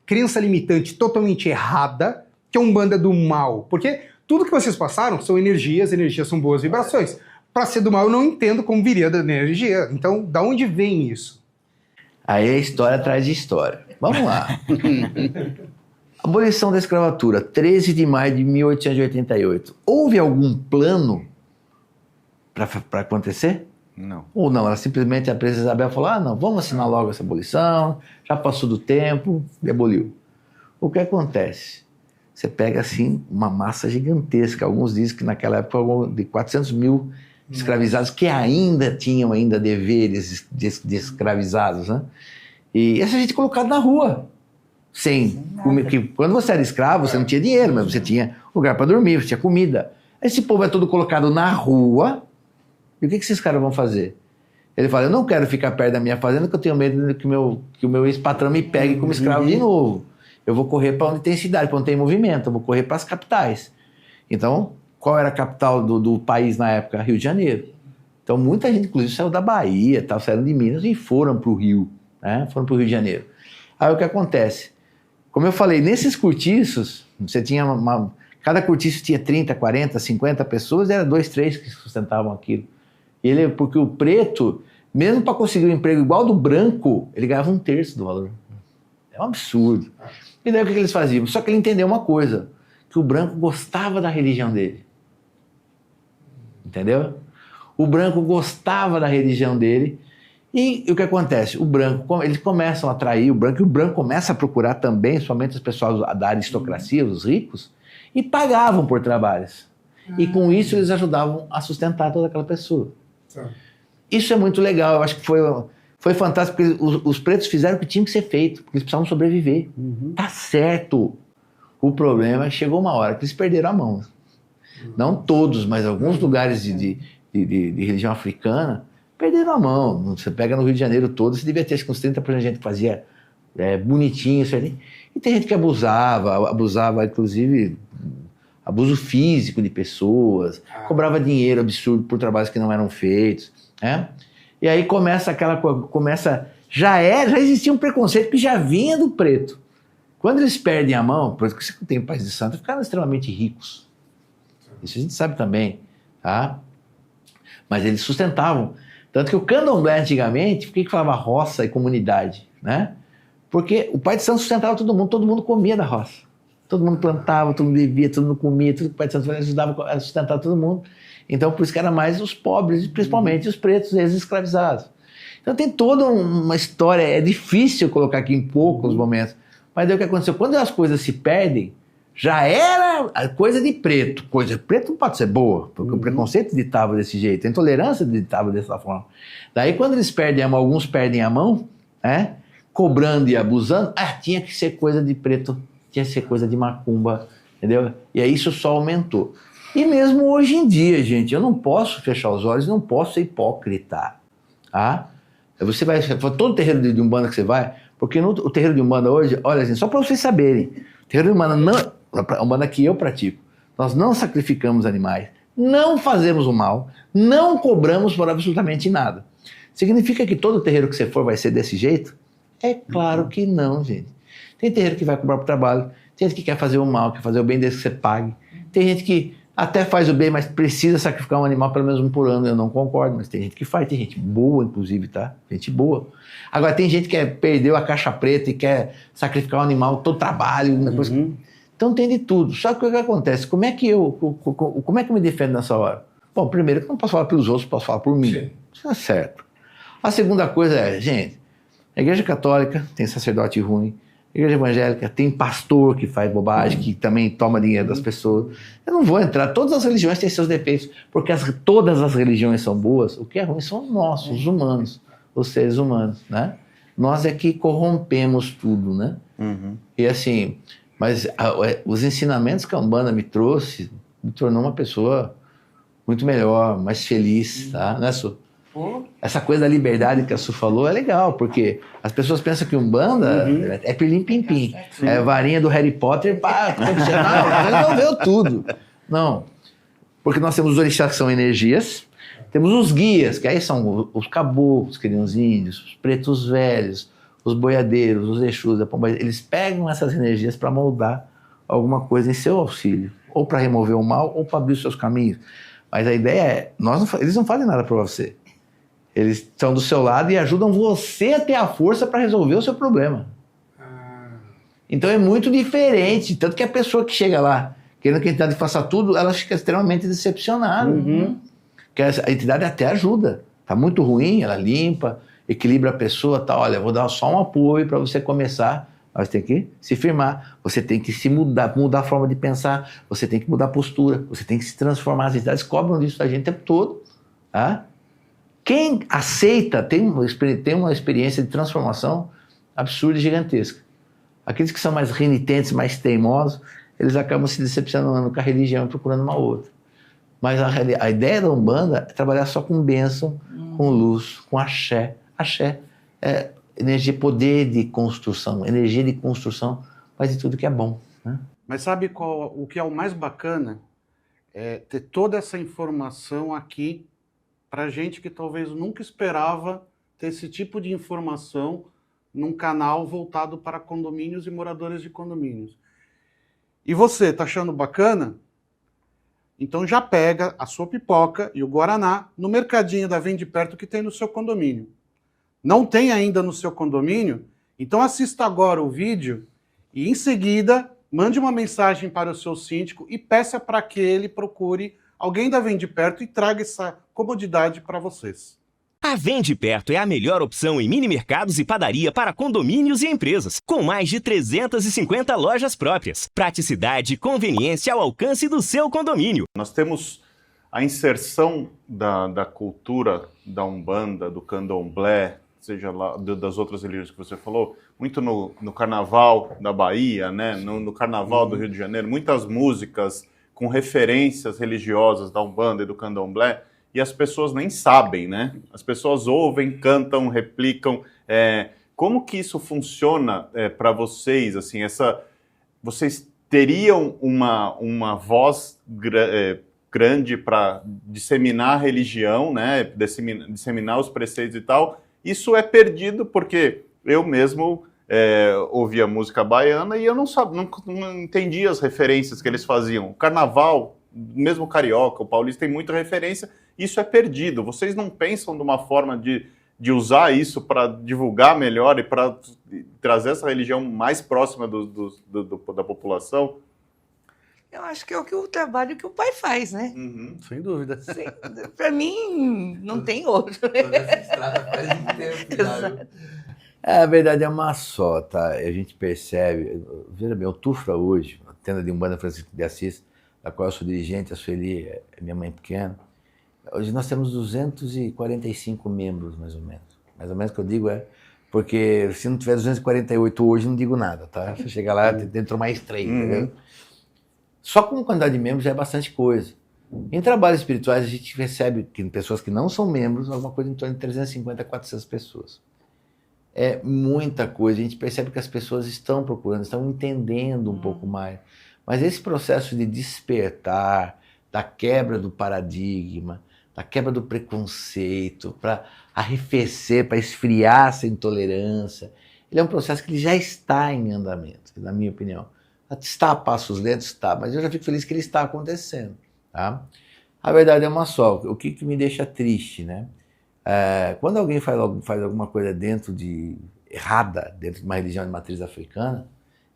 crença limitante totalmente errada, que é um Umbanda do mal? Porque tudo que vocês passaram são energias são boas vibrações. Para ser do mal, eu não entendo como viria da energia. Então, da onde vem isso? Aí a história atrás de história. Vamos lá. Abolição da escravatura, 13 de maio de 1888. Houve algum plano para acontecer? Não. Ou não? Ela simplesmente, a princesa Isabel falou, não, vamos assinar logo essa abolição, já passou do tempo, e aboliu. O que acontece? Você pega, assim, uma massa gigantesca. Alguns dizem que naquela época de 400 mil escravizados que ainda tinham deveres de escravizados, né? E essa gente colocada na rua, sem comer. Quando você era escravo, você não tinha dinheiro, mas você tinha lugar para dormir, você tinha comida. Esse povo é todo colocado na rua, e o que esses caras vão fazer? Ele fala, eu não quero ficar perto da minha fazenda, porque eu tenho medo que o meu ex-patrão me pegue como escravo de novo. Eu vou correr para onde tem cidade, para onde tem movimento, eu vou correr para as capitais. Então, qual era a capital do país na época? Rio de Janeiro. Então, muita gente, inclusive, saiu da Bahia, saíram de Minas e foram para o Rio, né? Foram para o Rio de Janeiro. Aí, o que acontece? Como eu falei, nesses cortiços, você tinha cada cortiço tinha 30, 40, 50 pessoas, era 2, 3 que sustentavam aquilo. Porque o preto, mesmo para conseguir um emprego igual ao do branco, ele ganhava 1/3 do valor. É um absurdo. E daí o que eles faziam? Só que ele entendeu uma coisa, que o branco gostava da religião dele. Entendeu? O branco gostava da religião dele. E o que acontece? O branco, eles começam a atrair o branco, e o branco começa a procurar também, somente as pessoas da aristocracia, os ricos, e pagavam por trabalhos. E com isso eles ajudavam a sustentar toda aquela pessoa. Isso é muito legal, eu acho que foi fantástico, porque os pretos fizeram o que tinha que ser feito, porque eles precisavam sobreviver. Tá certo. O problema é que chegou uma hora que eles perderam a mão. Não todos, mas alguns lugares de religião africana perderam a mão. Você pega no Rio de Janeiro todo, você devia ter acho que uns 30% de gente que fazia bonitinho isso ali. E tem gente que abusava inclusive abuso físico de pessoas, cobrava dinheiro absurdo por trabalhos que não eram feitos, né? E aí começa já existia um preconceito que já vinha do preto. Quando eles perdem a mão, por isso que você tem o País de Santo, ficaram extremamente ricos. Isso a gente sabe também. tá? Mas eles sustentavam. Tanto que o candomblé antigamente, por que falava roça e comunidade, né? Porque o Pai de Santo sustentava todo mundo comia da roça. Todo mundo plantava, todo mundo vivia, todo mundo comia, tudo que o Pai de Santo fazia ajudava a sustentar todo mundo. Então, por isso que era mais os pobres, e principalmente os pretos, ex-escravizados. Então tem toda uma história, é difícil colocar aqui em poucos momentos, mas daí o que aconteceu? Quando as coisas se perdem, já era a coisa de preto. Coisa de preto não pode ser boa, porque o preconceito ditava desse jeito, a intolerância ditava dessa forma. Daí quando eles perdem a mão, alguns perdem a mão, né, cobrando e abusando, tinha que ser coisa de preto, tinha que ser coisa de macumba, entendeu? E aí isso só aumentou. E mesmo hoje em dia, gente, eu não posso fechar os olhos, não posso ser hipócrita, tá? Você vai, todo terreiro de Umbanda que você vai, porque o terreiro de Umbanda hoje, olha assim, só para vocês saberem, o terreiro de Umbanda, a Umbanda que eu pratico, nós não sacrificamos animais, não fazemos o mal, não cobramos por absolutamente nada. Significa que todo terreiro que você for vai ser desse jeito? É claro que não, gente. Tem terreiro que vai cobrar por trabalho, tem gente que quer fazer o mal, quer fazer o bem desde que você pague, tem gente que até faz o bem, mas precisa sacrificar um animal pelo menos um por ano. Eu não concordo, mas tem gente que faz, tem gente boa, inclusive, tá? Gente boa. Agora, tem gente que perdeu a caixa preta e quer sacrificar um animal todo trabalho. Depois... Então tem de tudo. Só que o que acontece? Como é que eu me defendo nessa hora? Bom, primeiro, que eu não posso falar pelos outros, posso falar por mim. Sim. Isso é certo. A segunda coisa é, gente, a Igreja Católica tem sacerdote ruim, a Igreja Evangélica tem pastor que faz bobagem, que também toma dinheiro das pessoas. Eu não vou entrar, todas as religiões têm seus defeitos, porque todas as religiões são boas, o que é ruim são nós, os humanos, os seres humanos, né? Nós é que corrompemos tudo, né? E assim, mas os ensinamentos que a Umbanda me trouxe, me tornou uma pessoa muito melhor, mais feliz, tá? Não é, Su? Essa coisa da liberdade que a Su falou é legal, porque as pessoas pensam que Umbanda é pilim-pim-pim, é varinha do Harry Potter, resolveu tudo. Não, porque nós temos os orixás que são energias, temos os guias, que aí são os caboclos, que seriam os índios, os pretos velhos, os boiadeiros, os exus, eles pegam essas energias para moldar alguma coisa em seu auxílio, ou para remover o mal, ou para abrir os seus caminhos. Mas a ideia é, eles não fazem nada para você. Eles estão do seu lado e ajudam você a ter a força para resolver o seu problema. Então é muito diferente. Tanto que a pessoa que chega lá, querendo que a entidade faça tudo, ela fica extremamente decepcionada. Porque a entidade até ajuda. Está muito ruim, ela limpa, equilibra a pessoa, tá? Olha, vou dar só um apoio para você começar. Mas tem que se firmar, você tem que se mudar a forma de pensar, você tem que mudar a postura, você tem que se transformar. As entidades cobram disso da gente o tempo todo, tá? Quem aceita tem uma experiência de transformação absurda e gigantesca. Aqueles que são mais renitentes, mais teimosos, eles acabam se decepcionando com a religião e procurando uma outra. Mas a ideia da Umbanda é trabalhar só com bênção, com luz, com axé. Axé é energia, poder de construção, energia de construção, mas de tudo que é bom, né? Mas sabe o que é o mais bacana? É ter toda essa informação aqui para gente que talvez nunca esperava ter esse tipo de informação num canal voltado para condomínios e moradores de condomínios. E você, tá achando bacana? Então já pega a sua pipoca e o guaraná no mercadinho da Vende Perto que tem no seu condomínio. Não tem ainda no seu condomínio? Então assista agora o vídeo e em seguida mande uma mensagem para o seu síndico e peça para que ele procure alguém da Vende Perto e traga essa comodidade para vocês. A Vende Perto é a melhor opção em mini mercados e padaria para condomínios e empresas, com mais de 350 lojas próprias. Praticidade e conveniência ao alcance do seu condomínio. Nós temos a inserção da cultura da Umbanda, do Candomblé, seja lá das outras religiões que você falou, muito no Carnaval da Bahia, né? no Carnaval do Rio de Janeiro, muitas músicas com referências religiosas da Umbanda e do Candomblé, e as pessoas nem sabem, né? As pessoas ouvem, cantam, replicam. Como que isso funciona para vocês? Assim, vocês teriam uma voz grande para disseminar a religião, né? Disseminar os preceitos e tal. Isso é perdido porque eu mesmo ouvia música baiana e eu não entendia as referências que eles faziam. O carnaval mesmo o carioca, o paulista tem muita referência, isso é perdido. Vocês não pensam de uma forma de usar isso para divulgar melhor e para trazer essa religião mais próxima da população? Eu acho que é o trabalho que o pai faz, né? Uhum. Sem dúvida. Para mim, não tem outro. Exato. A verdade é uma só, tá? A gente percebe, veja bem, o Tufra hoje, a tenda de Umbanda Francisco de Assis, da qual eu sou dirigente, a Sueli é minha mãe pequena, hoje nós temos 245 membros, mais ou menos. Mais ou menos o que eu digo porque se não tiver 248 hoje, não digo nada, tá? Se chegar lá, dentro mais 3, entendeu? Só com quantidade de membros já é bastante coisa. Em trabalhos espirituais, a gente recebe que pessoas que não são membros, alguma coisa em torno de 350 a 400 pessoas. É muita coisa, a gente percebe que as pessoas estão procurando, estão entendendo um pouco mais. Mas esse processo de despertar, da quebra do paradigma, da quebra do preconceito, para arrefecer, para esfriar essa intolerância, ele é um processo que ele já está em andamento, na minha opinião. Está a passos lentos, está, mas eu já fico feliz que ele está acontecendo. Tá? A verdade é uma só, o que me deixa triste, né? Quando alguém faz alguma coisa errada dentro de uma religião de matriz africana,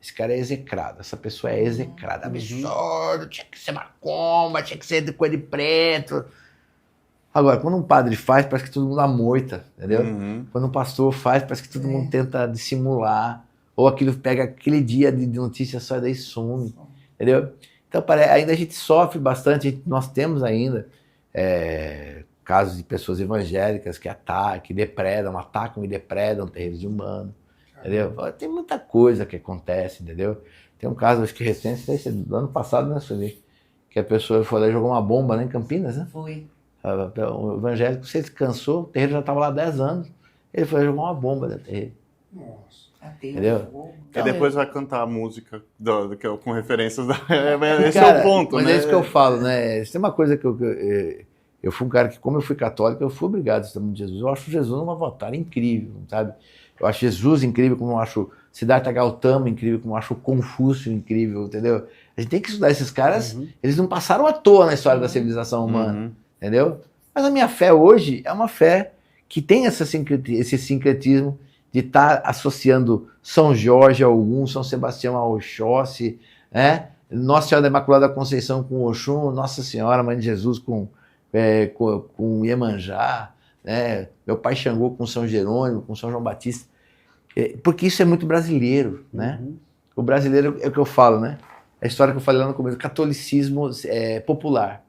esse cara é execrado, essa pessoa é execrada. Absurdo, tinha que ser macumba, tinha que ser de coisa de preto. Agora, quando um padre faz, parece que todo mundo amoita, entendeu? Quando um pastor faz, parece que todo mundo tenta dissimular, ou aquilo pega aquele dia de notícia só e daí some, entendeu? Então, ainda a gente sofre bastante, nós temos ainda casos de pessoas evangélicas que atacam e depredam terreiros de Umbanda, entendeu? Tem muita coisa que acontece, entendeu? Tem um caso, acho que recente, do ano passado, né, Sueli? Que a pessoa foi lá e jogou uma bomba, né, em Campinas, né? Foi. O evangélico, se ele cansou, o terreiro já estava lá há 10 anos, ele foi jogar uma bomba no terreiro. Nossa. Entendeu? E depois vai cantar a música com referências da... Esse Cara, é o ponto, mas né? é isso que eu falo, né? Tem uma coisa que eu fui um cara que, como eu fui católico, eu fui obrigado a estar de Jesus. Eu acho Jesus uma avatar incrível, sabe? Eu acho Jesus incrível, como eu acho Siddhartha Gautama incrível, como eu acho Confúcio incrível, entendeu? A gente tem que estudar esses caras, eles não passaram à toa na história da civilização humana, entendeu? Mas a minha fé hoje é uma fé que tem esse sincretismo de estar associando São Jorge a Ogum, São Sebastião a Oxóssi, né? Nossa Senhora da Imaculada Conceição com Oxum, Nossa Senhora, Mãe de Jesus com Iemanjá, né? Meu pai Xangô com São Jerônimo, com São João Batista, porque isso é muito brasileiro, né? O brasileiro é o que eu falo, né? A história que eu falei lá no começo, catolicismo popular.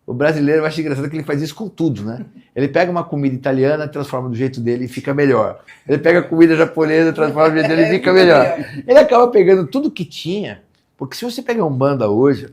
O brasileiro, eu acho engraçado que ele faz isso com tudo, né? Ele pega uma comida italiana, transforma do jeito dele e fica melhor. Ele pega a comida japonesa, transforma do jeito dele e fica melhor. Ele acaba pegando tudo que tinha, porque se você pegar Umbanda hoje,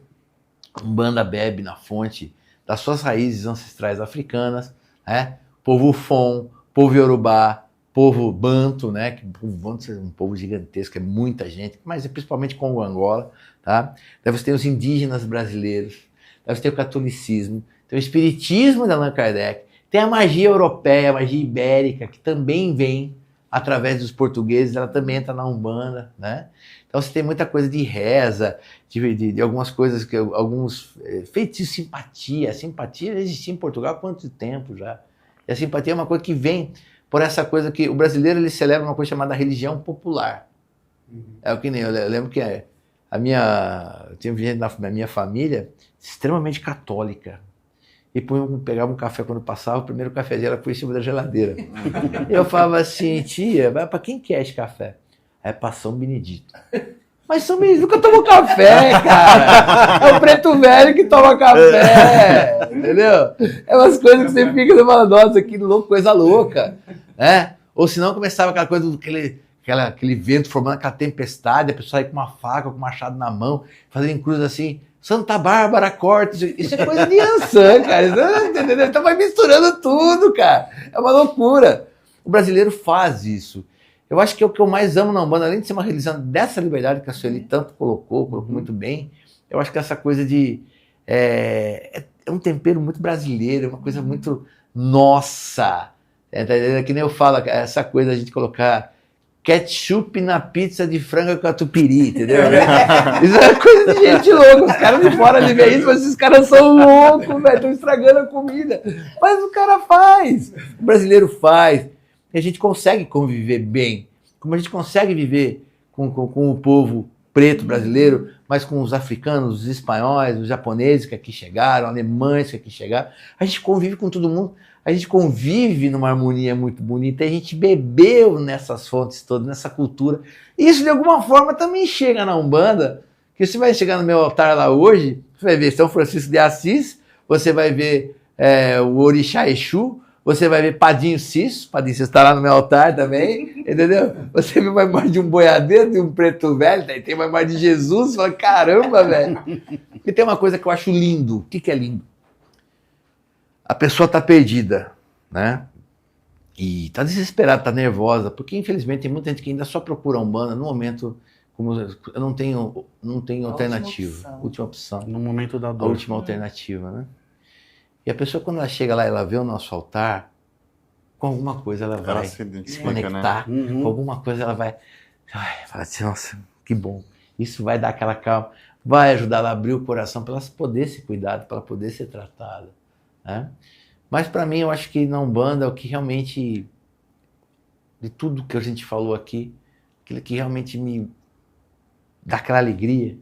Umbanda bebe na fonte das suas raízes ancestrais africanas, né? Povo Fon, povo Yorubá, povo Banto, né? Que o povo Banto é um povo gigantesco, é muita gente, mas é principalmente Congo Angola, tá? Daí você tem os indígenas brasileiros, daí você tem o catolicismo, tem o espiritismo de Allan Kardec, tem a magia europeia, a magia ibérica, que também vem através dos portugueses, ela também entra na Umbanda, né? Então você tem muita coisa de reza, de algumas coisas, alguns feitiços, simpatia. A simpatia já existia em Portugal há quanto tempo já? E a simpatia é uma coisa que vem por essa coisa que o brasileiro ele celebra uma coisa chamada religião popular. É o que nem eu lembro que tinha gente na minha família extremamente católica. E pegava um café quando passava, o primeiro cafezinho era por cima da geladeira. Eu falava assim, tia, para quem que é esse café? É para São Benedito. Mas São Benedito nunca tomou café, cara. É o preto velho que toma café, entendeu? É umas coisas que você fica e fala, nossa, que louco, coisa louca, né? Ou senão começava aquela coisa, aquele vento formando aquela tempestade, a pessoa ia com uma faca, com um machado na mão, fazendo cruz assim, Santa Bárbara Cortes, isso é coisa de Ançã, cara, entendeu? Então vai misturando tudo, cara, é uma loucura. O brasileiro faz isso. Eu acho que o que eu mais amo na Umbanda, além de ser uma religião dessa liberdade que a Sueli tanto colocou muito bem, eu acho que essa coisa de... É um tempero muito brasileiro, é uma coisa muito nossa. Que nem eu falo, essa coisa de a gente colocar ketchup na pizza de frango catupiry, entendeu? Isso é coisa de gente louca. Os caras de fora de ver isso, mas esses caras são loucos, velho, estão estragando a comida. Mas o cara faz, o brasileiro faz. E a gente consegue conviver bem, como a gente consegue viver com o povo preto brasileiro, mas com os africanos, os espanhóis, os japoneses que aqui chegaram, alemães que aqui chegaram. A gente convive com todo mundo. A gente convive numa harmonia muito bonita, a gente bebeu nessas fontes todas, nessa cultura. E isso, de alguma forma, também chega na Umbanda, que você vai chegar no meu altar lá hoje, você vai ver São Francisco de Assis, você vai ver o Orixá Exu, você vai ver Padinho Cis está lá no meu altar também, entendeu? Você vê uma imagem de um boiadeiro, de um preto velho, tem uma imagem de Jesus, você fala, caramba, velho. E tem uma coisa que eu acho lindo. O que é lindo? A pessoa está perdida, né? E está desesperada, está nervosa, porque infelizmente tem muita gente que ainda só procura a Umbanda no momento, como eu não tenho alternativa. Última opção. No momento da A dor. última alternativa, né? E a pessoa, quando ela chega lá, ela vê o nosso altar, com alguma coisa ela vai se identifica, se conectar, né? com alguma coisa ela vai falar assim, nossa, que bom. Isso vai dar aquela calma, vai ajudar ela a abrir o coração para ela poder ser cuidada, para ela poder ser tratada. Né? Mas para mim, eu acho que na Umbanda, o que realmente, de tudo que a gente falou aqui, aquilo que realmente me dá aquela alegria,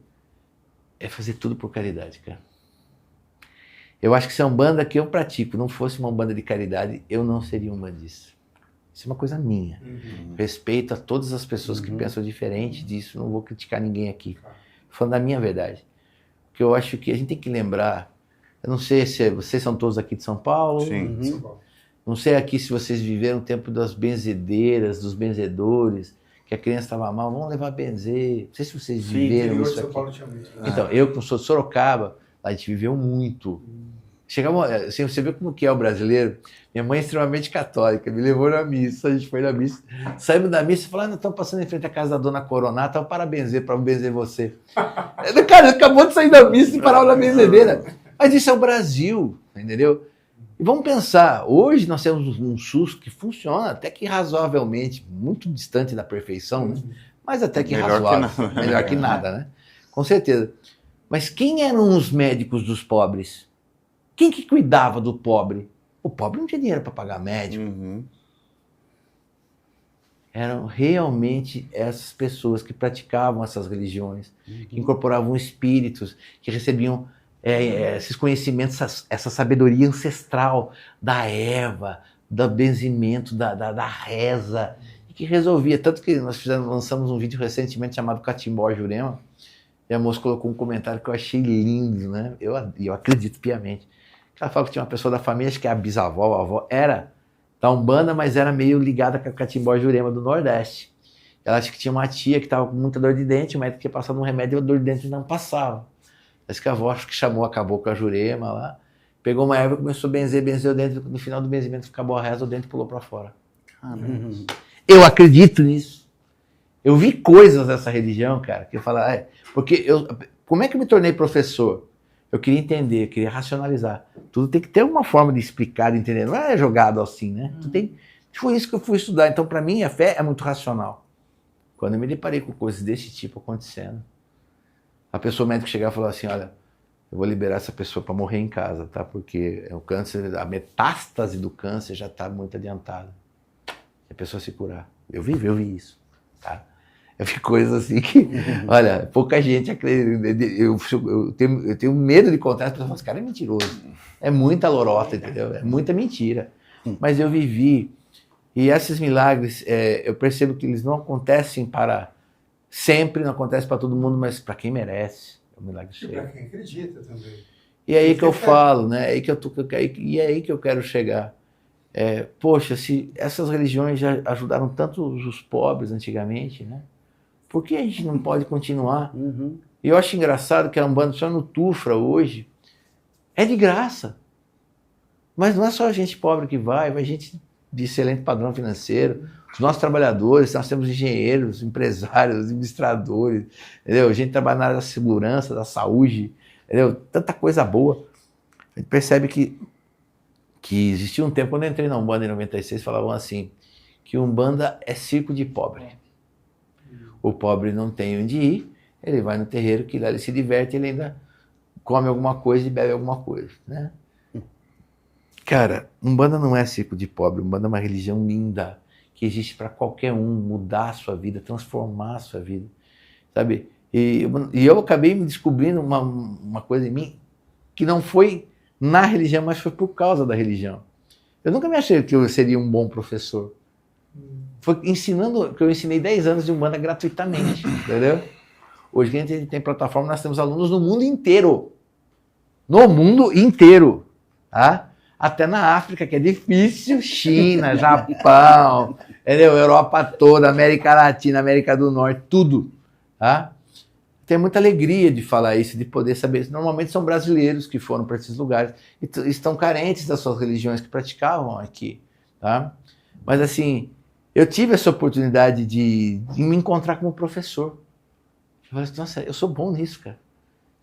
é fazer tudo por caridade, cara. Eu acho que se a Umbanda que eu pratico não fosse uma Umbanda de caridade, eu não seria umbandista. Isso é uma coisa minha. Respeito a todas as pessoas que pensam diferente disso, não vou criticar ninguém aqui. Falando da minha verdade. Porque eu acho que a gente tem que lembrar, eu não sei se vocês são todos aqui de São Paulo. Sim. São Paulo. Não sei aqui se vocês viveram o tempo das benzedeiras, dos benzedores, que a criança estava mal, vamos levar a benzer. Não sei se vocês viveram isso aqui. Então, eu que sou de Sorocaba, a gente viveu muito. Chegava, assim, você vê como que é o brasileiro. Minha mãe é extremamente católica, me levou na missa, a gente foi na missa. Saímos da missa e falou, estamos passando em frente à casa da dona Coronata, para benzer você. Cara, acabou de sair da missa e parava na benzedeira. Mas isso é o Brasil, entendeu? E vamos pensar, hoje nós temos um SUS que funciona até que razoavelmente, muito distante da perfeição, né? Mas até que Melhor razoável. que nada. Melhor que nada, né? Com certeza. Mas quem eram os médicos dos pobres? Quem que cuidava do pobre? O pobre não tinha dinheiro para pagar médico. Eram realmente essas pessoas que praticavam essas religiões, que incorporavam espíritos, que recebiam esses conhecimentos, essa sabedoria ancestral da erva, do benzimento, da reza, e que resolvia. Tanto que nós lançamos um vídeo recentemente chamado Catimbó Jurema, e a moça colocou um comentário que eu achei lindo, né? Eu acredito piamente. Ela falou que tinha uma pessoa da família, acho que a bisavó, a avó, era da Umbanda, mas era meio ligada com a Catimbó Jurema do Nordeste. Ela acha que tinha uma tia que estava com muita dor de dente, o médico tinha passado um remédio e a dor de dente não passava. Acho que a avó acho que chamou a cabocla Jurema lá, pegou uma erva e começou a benzeu o dente, no final do benzimento acabou a reza, o dente pulou para fora. Eu acredito nisso. Eu vi coisas dessa religião, cara, que eu falo, como é que eu me tornei professor? Eu queria entender, eu queria racionalizar. Tudo tem que ter uma forma de explicar, de entender. Não é jogado assim, né? Foi isso que eu fui estudar. Então, para mim, a fé é muito racional. Quando eu me deparei com coisas desse tipo acontecendo, a pessoa médica chegava e falava assim, olha, eu vou liberar essa pessoa para morrer em casa, tá? Porque o câncer, a metástase do câncer já está muito adiantada. E a pessoa se curar. Eu vi isso, tá? Eu vi coisas assim que, olha, pouca gente acredita. Eu tenho medo de contar, as pessoas falam, esse cara é mentiroso. É muita lorota, entendeu? É muita mentira. Mas eu vivi. E esses milagres, eu percebo que eles não acontecem para sempre, não acontecem para todo mundo, mas para quem merece. O milagre chega. E para quem acredita também. E é aí que eu falo, né? E é aí que eu quero chegar. Poxa, se essas religiões já ajudaram tanto os pobres antigamente, né? Por que a gente não pode continuar? E eu acho engraçado que a Umbanda, só no Tufra hoje, é de graça. Mas não é só a gente pobre que vai gente de excelente padrão financeiro. Os nossos trabalhadores, nós temos engenheiros, empresários, administradores, entendeu? Gente que trabalha na área da segurança, da saúde, entendeu? Tanta coisa boa. A gente percebe que existia um tempo, quando eu entrei na Umbanda em 96, falavam assim, que Umbanda é circo de pobre. O pobre não tem onde ir, ele vai no terreiro, que lá ele se diverte, ele ainda come alguma coisa e bebe alguma coisa, né? Cara, Umbanda não é circo de pobre, Umbanda é uma religião linda, que existe para qualquer um mudar a sua vida, transformar a sua vida, sabe? E eu acabei me descobrindo uma coisa em mim que não foi na religião, mas foi por causa da religião. Eu nunca me achei que eu seria um bom professor. Foi ensinando, que eu ensinei 10 anos de Umbanda gratuitamente, entendeu? Hoje a gente tem plataforma, nós temos alunos no mundo inteiro. No mundo inteiro, tá? Até na África, que é difícil, China, Japão, entendeu? Europa toda, América Latina, América do Norte, tudo, tá? Tenho muita alegria de falar isso, de poder saber isso. Normalmente são brasileiros que foram para esses lugares e estão carentes das suas religiões que praticavam aqui, tá? Mas assim, eu tive essa oportunidade de me encontrar como professor. Eu falei assim, nossa, eu sou bom nisso, cara.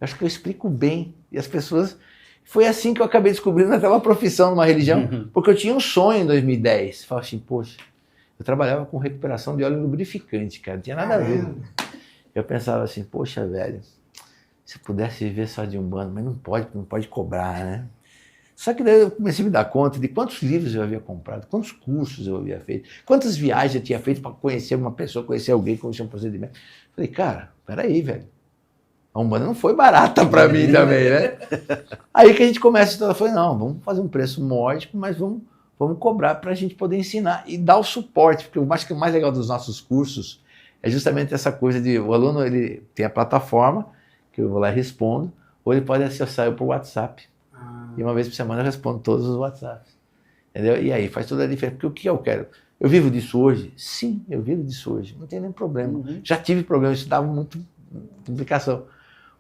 Eu acho que eu explico bem. E as pessoas... Foi assim que eu acabei descobrindo até uma profissão numa religião, porque eu tinha um sonho em 2010. Eu falei assim, poxa, eu trabalhava com recuperação de óleo lubrificante, cara, não tinha nada a ver. Eu pensava assim, poxa, velho, se eu pudesse viver só de Umbanda, mas não pode cobrar, né? Só que daí eu comecei a me dar conta de quantos livros eu havia comprado, quantos cursos eu havia feito, quantas viagens eu tinha feito para conhecer uma pessoa, conhecer alguém, conhecer um procedimento. Falei, cara, peraí, velho. A Umbanda não foi barata para mim também, né? Aí que a gente começa a falar, não, vamos fazer um preço módico, mas vamos cobrar para a gente poder ensinar e dar o suporte, porque eu acho que o mais legal dos nossos cursos é justamente essa coisa de o aluno ele tem a plataforma, que eu vou lá e respondo, ou ele pode acessar eu por WhatsApp. E uma vez por semana eu respondo todos os WhatsApps. Entendeu? E aí faz toda a diferença, porque o que eu quero? Eu vivo disso hoje? Sim, eu vivo disso hoje, não tem nenhum problema. Já tive problema, isso dava muito complicação.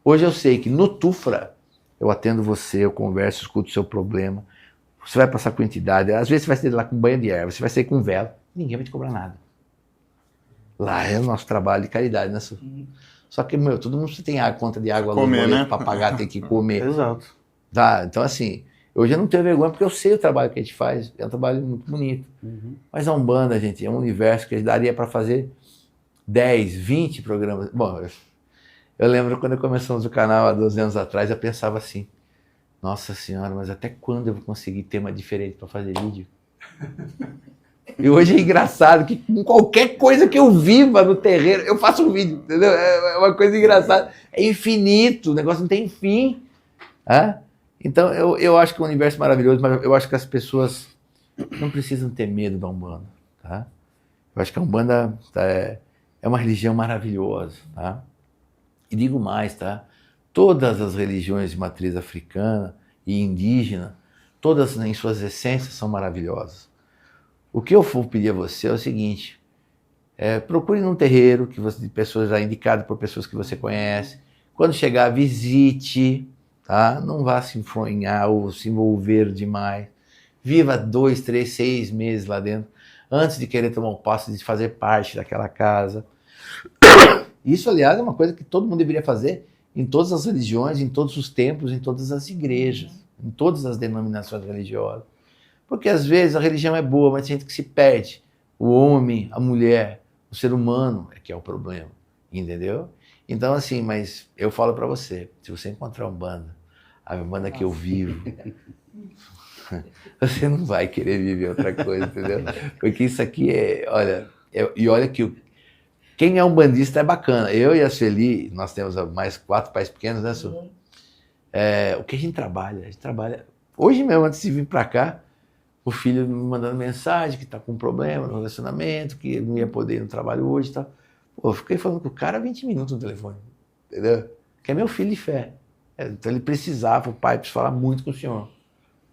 Hoje eu sei que no Tufra eu atendo você, eu converso, escuto o seu problema, você vai passar com entidade, às vezes você vai sair lá com banho de erva, você vai sair com vela, ninguém vai te cobrar nada. Lá é o nosso trabalho de caridade, né? Só que, todo mundo tem a conta de água, comer, né? Para pagar, tem que comer. Exato. Tá? Então, assim, hoje eu não tenho vergonha porque eu sei o trabalho que a gente faz, é um trabalho muito bonito. Mas a Umbanda, gente, é um universo que daria para fazer 10, 20 programas. Bom, eu lembro quando começamos o canal há 12 anos atrás, eu pensava assim, nossa senhora, mas até quando eu vou conseguir tema diferente para fazer vídeo? E hoje é engraçado que com qualquer coisa que eu viva no terreiro, eu faço um vídeo, entendeu? É uma coisa engraçada, é infinito, o negócio não tem fim. Tá? Então eu acho que é um universo maravilhoso, mas eu acho que as pessoas não precisam ter medo da Umbanda. Tá? Eu acho que a Umbanda é uma religião maravilhosa, tá? E digo mais, tá? Todas as religiões de matriz africana e indígena, todas em suas essências são maravilhosas. O que eu vou pedir a você é o seguinte, procure num terreiro de pessoas já indicadas por pessoas que você conhece. Quando chegar, visite, tá? Não vá se enfronhar ou se envolver demais. Viva 2, 3, 6 meses lá dentro, antes de querer tomar o passo de fazer parte daquela casa. Isso, aliás, é uma coisa que todo mundo deveria fazer em todas as religiões, em todos os templos, em todas as igrejas, em todas as denominações religiosas. Porque às vezes a religião é boa, mas tem gente que se perde. O homem, a mulher, o ser humano é que é o problema, entendeu? Então assim, mas eu falo para você, se você encontrar a Umbanda que eu vivo, você não vai querer viver outra coisa, entendeu? Porque isso aqui e olha que quem é umbandista é bacana. Eu e a Sueli, nós temos mais 4 pais pequenos, né, Su? O que a gente trabalha... Hoje mesmo, antes de vir para cá, o filho me mandando mensagem que está com um problema no relacionamento, que ele não ia poder ir no trabalho hoje e tal. Pô, eu fiquei falando com o cara 20 minutos no telefone, entendeu? Que é meu filho de fé. Então ele precisava, o pai precisa falar muito com o senhor.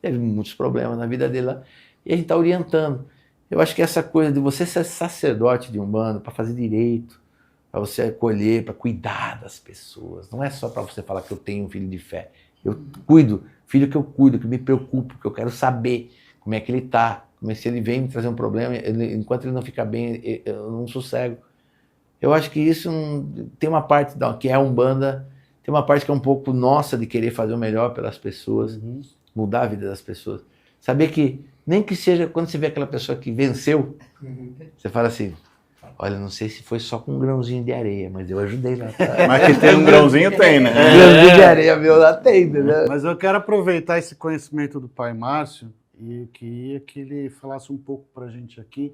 Teve muitos problemas na vida dele lá. E a gente está orientando. Eu acho que essa coisa de você ser sacerdote de Umbanda para fazer direito, para você acolher, para cuidar das pessoas. Não é só para você falar que eu tenho um filho de fé. Eu cuido, filho que eu cuido, que me preocupo, que eu quero saber como é que ele está. Se ele vem me trazer um problema, enquanto ele não fica bem, eu não sossego. Eu acho que isso tem uma parte que é a Umbanda, tem uma parte que é um pouco nossa de querer fazer o melhor pelas pessoas, mudar a vida das pessoas. Saber que, nem que seja quando você vê aquela pessoa que venceu, você fala assim, Olha, não sei se foi só com um grãozinho de areia, mas eu ajudei lá. Mas que tem um grãozinho, tem, né? Grãozinho de areia, meu, lá tem, entendeu? Mas eu quero aproveitar esse conhecimento do pai Márcio e queria que ele falasse um pouco para a gente aqui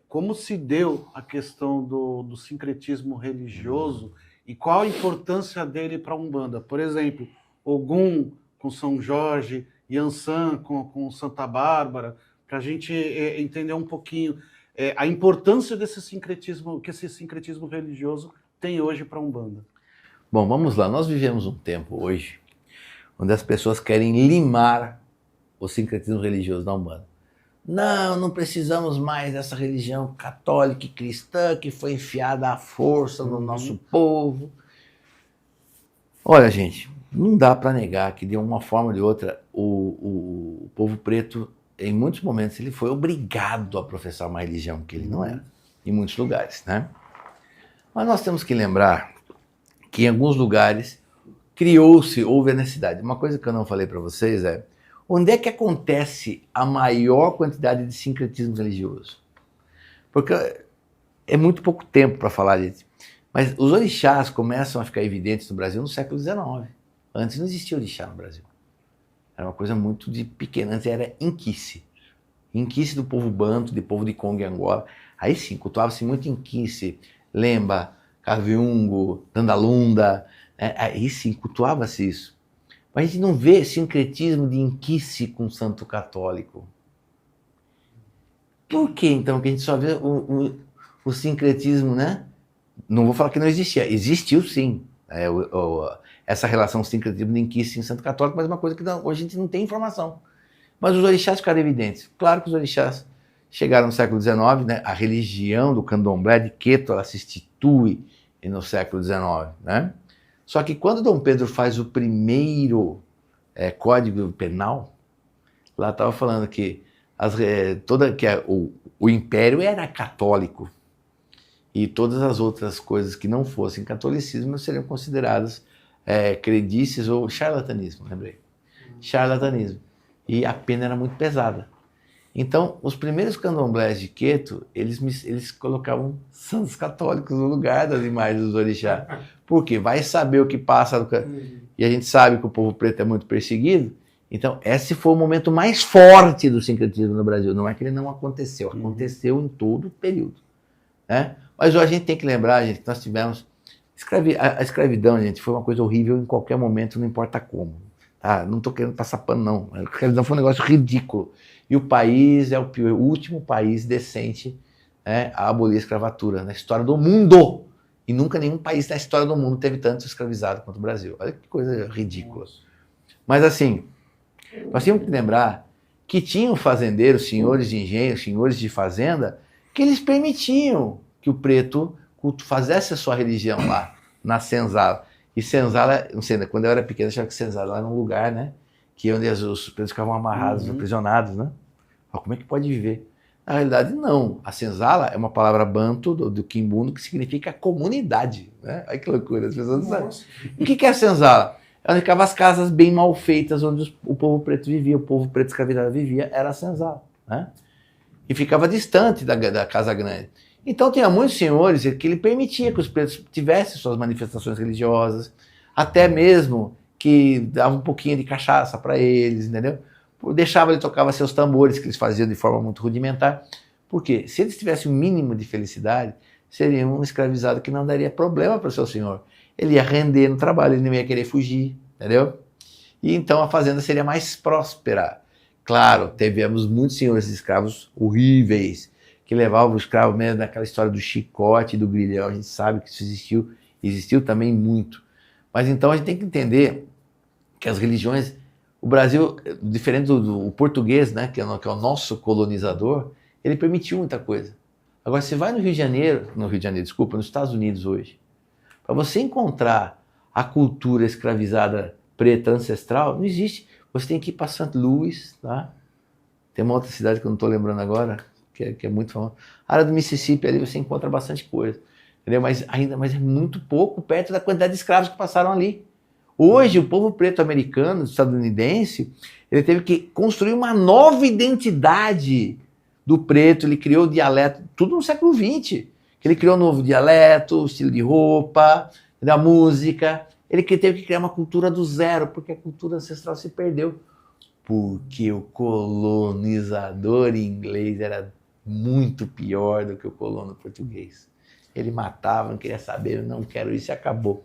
como se deu a questão do sincretismo religioso e qual a importância dele para a Umbanda. Por exemplo, Ogum com São Jorge, Yansan com Santa Bárbara, para a gente entender um pouquinho a importância desse sincretismo, que esse sincretismo religioso tem hoje para a Umbanda. Bom, vamos lá. Nós vivemos um tempo hoje onde as pessoas querem limar o sincretismo religioso da Umbanda. Não precisamos mais dessa religião católica e cristã que foi enfiada à força no nosso povo. Olha, gente, não dá para negar que de uma forma ou de outra o povo preto, em muitos momentos, ele foi obrigado a professar uma religião que ele não era, em muitos lugares, né? Mas nós temos que lembrar que em alguns lugares houve a necessidade. Uma coisa que eu não falei para vocês é, onde é que acontece a maior quantidade de sincretismo religioso? Porque é muito pouco tempo para falar disso. Mas os orixás começam a ficar evidentes no Brasil no século XIX. Antes não existia orixá no Brasil. Era uma coisa muito pequena. Antes era inquice. Inquice do povo banto, do povo de Congo e Angola. Aí sim, cultuava-se muito inquice, Lemba, Kaviungo, Dandalunda. Né? Aí sim, cultuava-se isso. Mas a gente não vê sincretismo de inquice com santo católico. Por que então que a gente só vê o sincretismo, né? Não vou falar que não existia. Existiu sim. Essa relação sincretismo de inquice em santo católico, mas é uma coisa que hoje a gente não tem informação. Mas os orixás ficaram evidentes. Claro que os orixás chegaram no século XIX, né? A religião do candomblé de Queto, ela se institui no século XIX, né? Só que quando Dom Pedro faz o primeiro Código Penal, lá estava falando que, o Império era católico e todas as outras coisas que não fossem catolicismo seriam consideradas crendices ou charlatanismo, lembrei. Charlatanismo. E a pena era muito pesada. Então, os primeiros candomblés de Queto, eles colocavam santos católicos no lugar das imagens dos orixás. Por quê? Vai saber o que passa. E a gente sabe que o povo preto é muito perseguido. Então, esse foi o momento mais forte do sincretismo no Brasil. Não é que ele não aconteceu. Aconteceu em todo o período. Né? Mas hoje a gente tem que lembrar, gente, que nós tivemos... A escravidão, gente, foi uma coisa horrível em qualquer momento, não importa como. Tá? Não estou querendo passar pano, não. A escravidão foi um negócio ridículo. E o país é o último país decente, né, a abolir a escravatura na história do mundo. E nunca nenhum país na história do mundo teve tanto escravizado quanto o Brasil. Olha que coisa ridícula. Mas assim, nós temos que lembrar que tinham fazendeiros, senhores de engenho, senhores de fazenda, que eles permitiam que o preto fizesse a sua religião lá, na senzala. E senzala, não sei, quando eu era pequeno, eu achava que senzala era um lugar, né? Que é onde os pretos ficavam amarrados, aprisionados, né? Mas como é que pode viver? Na realidade, não. A senzala é uma palavra banto do quimbundo que significa comunidade, né? Olha que loucura, as pessoas não sabem. O que é a senzala? É onde ficavam as casas bem mal feitas, onde o povo preto vivia, o povo preto escravizado vivia, era a senzala, né? E ficava distante da casa grande. Então, tinha muitos senhores que ele permitia que os pretos tivessem suas manifestações religiosas, até mesmo que dava um pouquinho de cachaça para eles, entendeu? Deixava ele tocava seus tambores, que eles faziam de forma muito rudimentar. Por quê? Se eles tivessem um mínimo de felicidade, seria um escravizado que não daria problema para o seu senhor. Ele ia render no trabalho, ele não ia querer fugir, entendeu? E então a fazenda seria mais próspera. Claro, tivemos muitos senhores de escravos horríveis, que levavam o escravo mesmo naquela história do chicote, do grilhão. A gente sabe que isso existiu também muito. Mas então a gente tem que entender que as religiões, o Brasil, diferente do português, né, que é o nosso colonizador, ele permitiu muita coisa. Agora, você vai no Rio de Janeiro, nos Estados Unidos hoje, para você encontrar a cultura escravizada preta ancestral, não existe. Você tem que ir para St. Louis, tá? Tem uma outra cidade que eu não estou lembrando agora, que é muito famosa. A área do Mississippi, ali você encontra bastante coisa. Entendeu? Mas é muito pouco perto da quantidade de escravos que passaram ali. Hoje, o povo preto americano, estadunidense, ele teve que construir uma nova identidade do preto, ele criou o dialeto, tudo no século XX. Ele criou um novo dialeto, estilo de roupa, da música. Ele teve que criar uma cultura do zero, porque a cultura ancestral se perdeu. Porque o colonizador inglês era muito pior do que o colono português. Ele matava, não queria saber, não quero isso e acabou.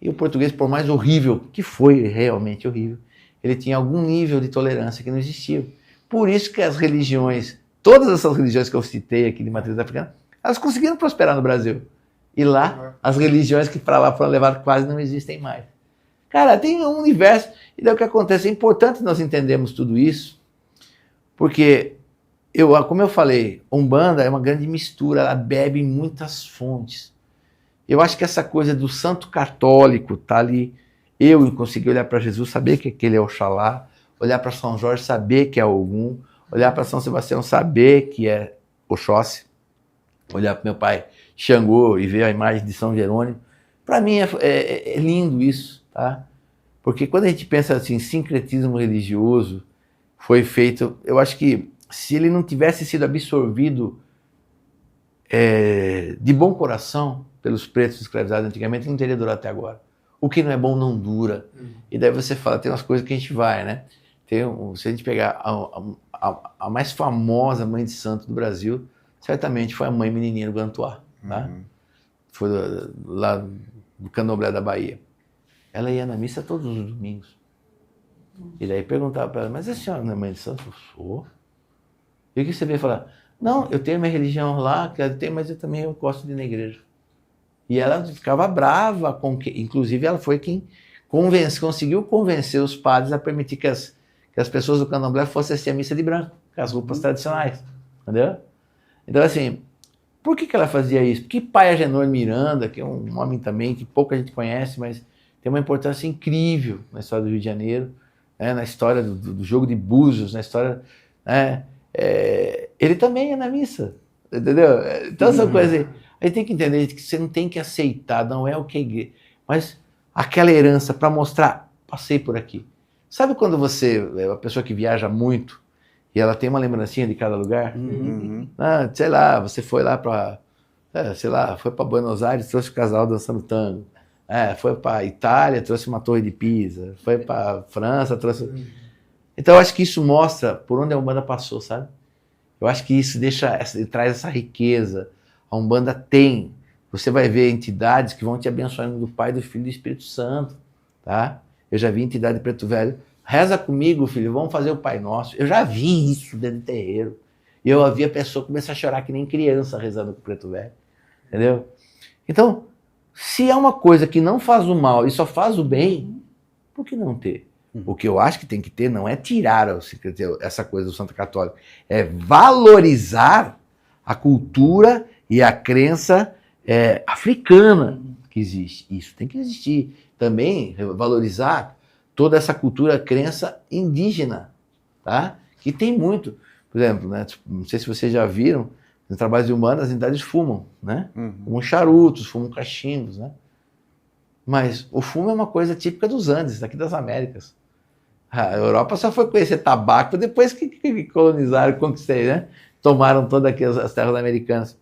E o português, por mais horrível, que foi realmente horrível, ele tinha algum nível de tolerância que não existia. Por isso que as religiões, todas essas religiões que eu citei aqui de matriz africana, elas conseguiram prosperar no Brasil. E lá, as religiões que para lá foram levadas quase não existem mais. Cara, tem um universo. E daí o que acontece? É importante nós entendermos tudo isso, porque, como eu falei, Umbanda é uma grande mistura, ela bebe em muitas fontes. Eu acho que essa coisa do santo católico tá ali. Eu consegui olhar para Jesus, saber que aquele é Oxalá, olhar para São Jorge, saber que é Ogum, olhar para São Sebastião, saber que é Oxóssi, olhar para meu pai Xangô e ver a imagem de São Jerônimo. Para mim é lindo isso, tá? Porque quando a gente pensa assim, sincretismo religioso foi feito, eu acho que se ele não tivesse sido absorvido de bom coração pelos pretos escravizados antigamente, não teria durado até agora. O que não é bom não dura. E daí você fala, tem umas coisas que a gente vai, né? Se a gente pegar a mais famosa mãe de santo do Brasil, certamente foi a mãe menininha do Guantuá, tá? Foi lá do Candomblé da Bahia. Ela ia na missa todos os domingos. E daí perguntava para ela, mas a senhora não é mãe de santo? Eu sou. E o que você veio falar? Não, eu tenho minha religião lá, que eu tenho, mas eu também gosto de ir na igreja. E ela ficava brava, inclusive ela foi quem conseguiu convencer os padres a permitir que as pessoas do Candomblé fossem assistir a missa de branco, com as roupas tradicionais, entendeu? Então assim, por que ela fazia isso? Porque pai Agenor Miranda, que é um homem também que pouca gente conhece, mas tem uma importância incrível na história do Rio de Janeiro, né, na história do jogo de búzios, na história... Né, ele também é na missa, entendeu? Então são coisas... A gente tem que entender que você não tem que aceitar, não é o que é igreja, mas aquela herança para mostrar, passei por aqui. Sabe quando você é uma pessoa que viaja muito e ela tem uma lembrancinha de cada lugar? Sei lá, você foi lá para, foi para Buenos Aires, trouxe o casal dançando tango. Foi para Itália, trouxe uma torre de Pisa. Foi para França, trouxe... Então eu acho que isso mostra por onde a Umbanda passou, sabe? Eu acho que isso traz essa riqueza. A Umbanda tem. Você vai ver entidades que vão te abençoar do Pai, do Filho e do Espírito Santo, tá? Eu já vi entidade de Preto Velho. Reza comigo, filho, vamos fazer o Pai Nosso. Eu já vi isso dentro do terreiro. E eu vi a pessoa começar a chorar que nem criança rezando com o Preto Velho. Entendeu? Então, se é uma coisa que não faz o mal e só faz o bem, por que não ter? O que eu acho que tem que ter não é tirar essa coisa do Santo Católico, é valorizar a cultura e a crença africana que existe. Isso tem que existir. Também valorizar toda essa cultura, crença indígena, tá? Que tem muito. Por exemplo, né, não sei se vocês já viram, nos trabalhos de Umbanda, as entidades fumam, né? Fumam charutos, fumam cachimbos, né? Mas o fumo é uma coisa típica dos Andes, daqui das Américas. A Europa só foi conhecer tabaco depois que colonizaram, conquistaram, né? Tomaram todas as terras americanas.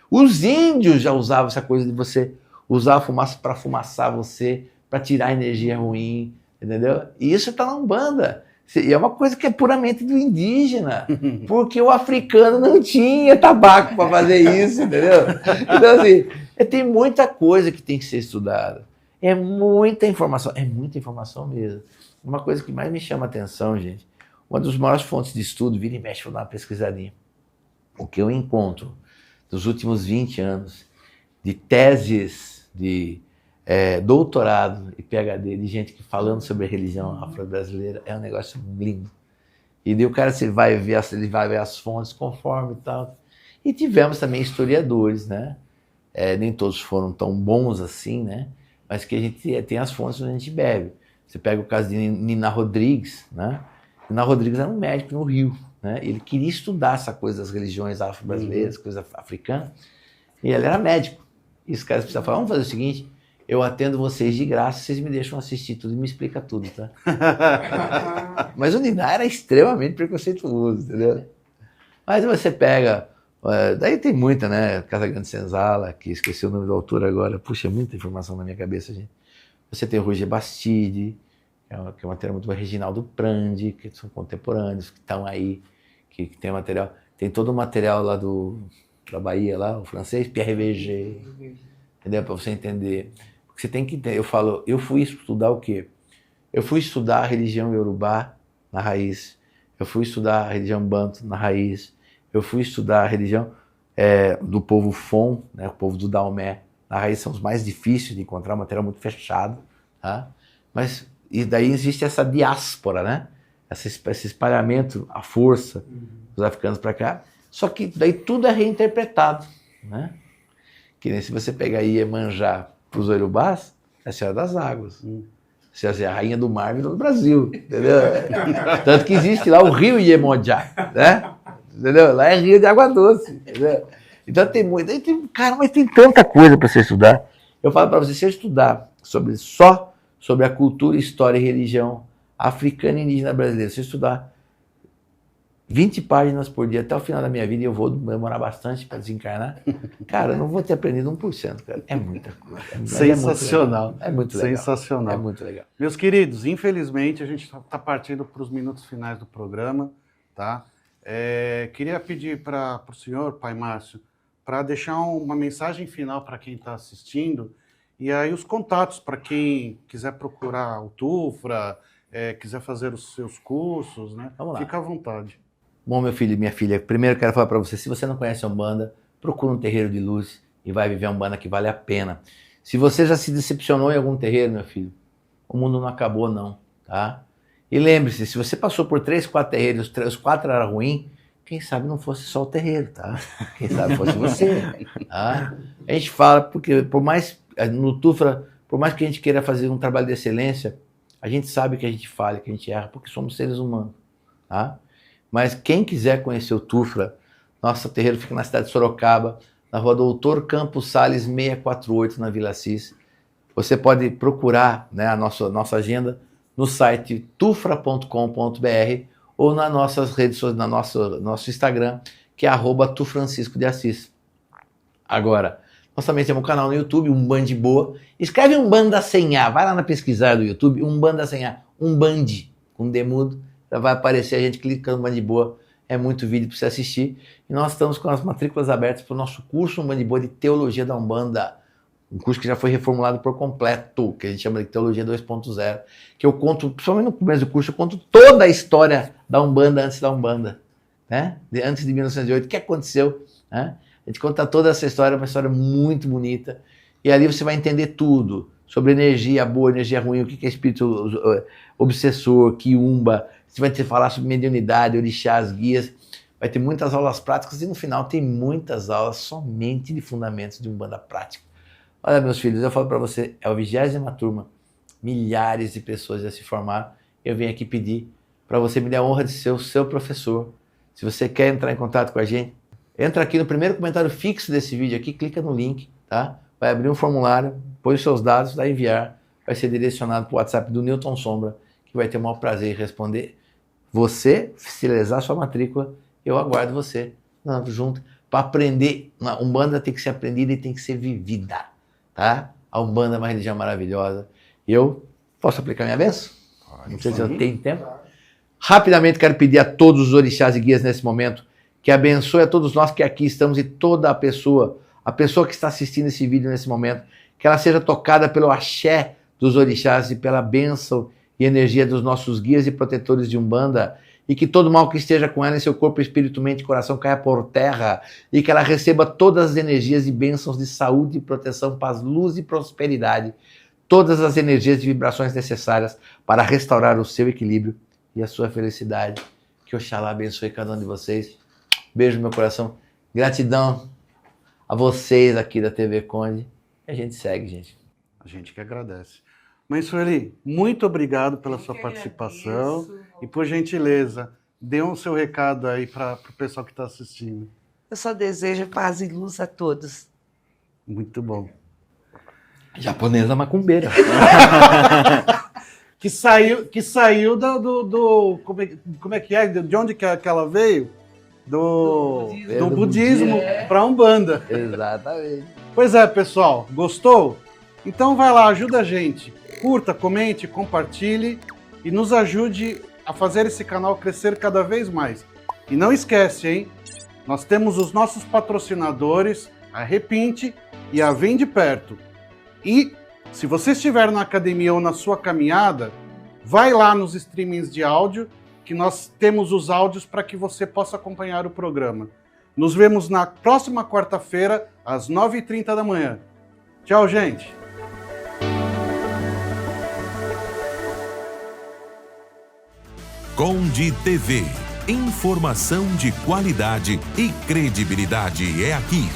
Os índios já usavam essa coisa de você usar a fumaça para fumaçar você, para tirar a energia ruim, entendeu? E isso está na Umbanda. E é uma coisa que é puramente do indígena, porque o africano não tinha tabaco para fazer isso, entendeu? Então, assim, tem muita coisa que tem que ser estudada. É muita informação mesmo. Uma coisa que mais me chama a atenção, gente, uma das maiores fontes de estudo, vira e mexe, vou dar uma pesquisadinha. O que eu encontro dos últimos 20 anos de teses de doutorado e PhD de gente que falando sobre a religião afro-brasileira é um negócio lindo. E daí o cara ele vai ver as fontes conforme e tal. E tivemos também historiadores, né? Nem todos foram tão bons assim, né? Mas que a gente tem as fontes onde a gente bebe. Você pega o caso de Nina Rodrigues, né? Nina Rodrigues era um médico no Rio, né? Ele queria estudar essa coisa das religiões afro-brasileiras, coisa africana, e ele era médico. E os caras precisavam falar, vamos fazer o seguinte, eu atendo vocês de graça, vocês me deixam assistir tudo e me explica tudo, tá? Mas o Nina era extremamente preconceituoso, entendeu? Mas você pega Daí tem muita, né? Casa Grande Senzala, que esqueci o nome do autor agora. Puxa, muita informação na minha cabeça, gente. Você tem o Roger Bastide, que é um material muito bom, Reginaldo Prandi, que são contemporâneos, que estão aí, que tem material. Tem todo o material lá da Bahia, lá, o francês, Pierre Verger, entendeu? Para você entender. Porque você tem que entender. Eu fui estudar o quê? Eu fui estudar a religião Yorubá na raiz. Eu fui estudar a religião Banto na raiz. Eu fui estudar a religião do povo Fon, né, o povo do Daomé. Na raiz são os mais difíceis de encontrar, um material muito fechado. Tá? Mas e daí existe essa diáspora, né? Esse espalhamento, a força dos africanos para cá. Só que daí tudo é reinterpretado. Né? Que nem se você pegar Iemanjá para os Yorubás, é a Senhora das Águas. Se a rainha do mar virou do Brasil, entendeu? Tanto que existe lá o rio Iemonjá, né? Entendeu? Lá é rio de água doce, entendeu? Então tem muito. Cara, mas tem tanta coisa para você estudar. Eu falo para você, se eu estudar só sobre a cultura, história e religião africana e indígena brasileira, se eu estudar 20 páginas por dia até o final da minha vida, e eu vou demorar bastante para desencarnar, cara, eu não vou ter aprendido 1%, cara. É muita coisa. Sensacional. É muito legal. Sensacional. É muito legal. Meus queridos, infelizmente a gente está partindo para os minutos finais do programa, tá? Queria pedir para o senhor, Pai Márcio, para deixar uma mensagem final para quem está assistindo e aí os contatos para quem quiser procurar o Tufra, quiser fazer os seus cursos, né? Vamos lá. Fica à vontade. Bom, meu filho e minha filha, primeiro eu quero falar para você, se você não conhece a Umbanda, procura um terreiro de luz e vai viver a Umbanda que vale a pena. Se você já se decepcionou em algum terreiro, meu filho, o mundo não acabou não, tá? E lembre-se, se você passou por 3, 4 terreiros, os 4 eram ruins, quem sabe não fosse só o terreiro, tá? Quem sabe fosse você, tá? A gente fala, porque no Tufra, por mais que a gente queira fazer um trabalho de excelência, a gente sabe que a gente falha, que a gente erra, porque somos seres humanos, tá? Mas quem quiser conhecer o Tufra, nosso terreiro fica na cidade de Sorocaba, na rua Doutor Campos Sales 648, na Vila Assis. Você pode procurar, né, a nossa agenda no site tufra.com.br ou nas nossas redes sociais, nosso Instagram, que é @tufrancisco de Assis. Agora, nós também temos um canal no YouTube, Umbande Boa. Escreve Umbanda sem A, vai lá na pesquisar do YouTube, Umbanda sem A, Umbande, com D mudo, já vai aparecer, a gente clica no Umbande Boa, é muito vídeo para você assistir. E nós estamos com as matrículas abertas para o nosso curso Umbande Boa de Teologia da Umbanda, um curso que já foi reformulado por completo, que a gente chama de Teologia 2.0, que eu conto, principalmente no começo do curso, eu conto toda a história da Umbanda antes da Umbanda, né? Antes de 1908, o que aconteceu, né? A gente conta toda essa história, uma história muito bonita, e ali você vai entender tudo, sobre energia boa, energia ruim, o que é espírito obsessor, quiumba, você vai ter que falar sobre mediunidade, orixás, guias, vai ter muitas aulas práticas, e no final tem muitas aulas somente de fundamentos de Umbanda prática. Olha, meus filhos, eu falo para você, é a 20ª turma, milhares de pessoas já se formaram, eu venho aqui pedir para você me dar a honra de ser o seu professor. Se você quer entrar em contato com a gente, entra aqui no primeiro comentário fixo desse vídeo aqui, clica no link, tá? Vai abrir um formulário, põe os seus dados, vai enviar, vai ser direcionado para o WhatsApp do Newton Sombra, que vai ter o maior prazer em responder. Você, finalizar sua matrícula, eu aguardo você junto para aprender. A Umbanda tem que ser aprendida e tem que ser vivida. Tá? A Umbanda é uma religião maravilhosa. Eu posso aplicar minha bênção? Não sei se eu tenho tempo. Rapidamente quero pedir a todos os orixás e guias nesse momento que abençoe a todos nós que aqui estamos e toda a pessoa que está assistindo esse vídeo nesse momento, que ela seja tocada pelo axé dos orixás e pela bênção e energia dos nossos guias e protetores de Umbanda, e que todo mal que esteja com ela em seu corpo, espírito, mente e coração caia por terra, e que ela receba todas as energias e bênçãos de saúde, proteção, paz, luz e prosperidade, todas as energias e vibrações necessárias para restaurar o seu equilíbrio e a sua felicidade. Que Oxalá abençoe cada um de vocês. Beijo no meu coração. Gratidão a vocês aqui da TV Conde. E a gente segue, gente. A gente que agradece. Mãe Sueli, muito obrigado pela sua participação. Agradeço. E por gentileza, dê um seu recado aí para o pessoal que está assistindo. Eu só desejo paz e luz a todos. Muito bom. Japonesa macumbeira. que saiu do como é que é? De onde que ela veio? do Do budismo budismo. para Umbanda. Exatamente. Pois é, pessoal, gostou? Então vai lá, ajuda a gente. Curta, comente, compartilhe e nos ajude a fazer esse canal crescer cada vez mais. E não esquece, hein? Nós temos os nossos patrocinadores, a Repinte e a Vem de Perto. E se você estiver na academia ou na sua caminhada, vai lá nos streamings de áudio, que nós temos os áudios para que você possa acompanhar o programa. Nos vemos na próxima quarta-feira, às 9h30 da manhã. Tchau, gente! Conde TV. Informação de qualidade e credibilidade é aqui.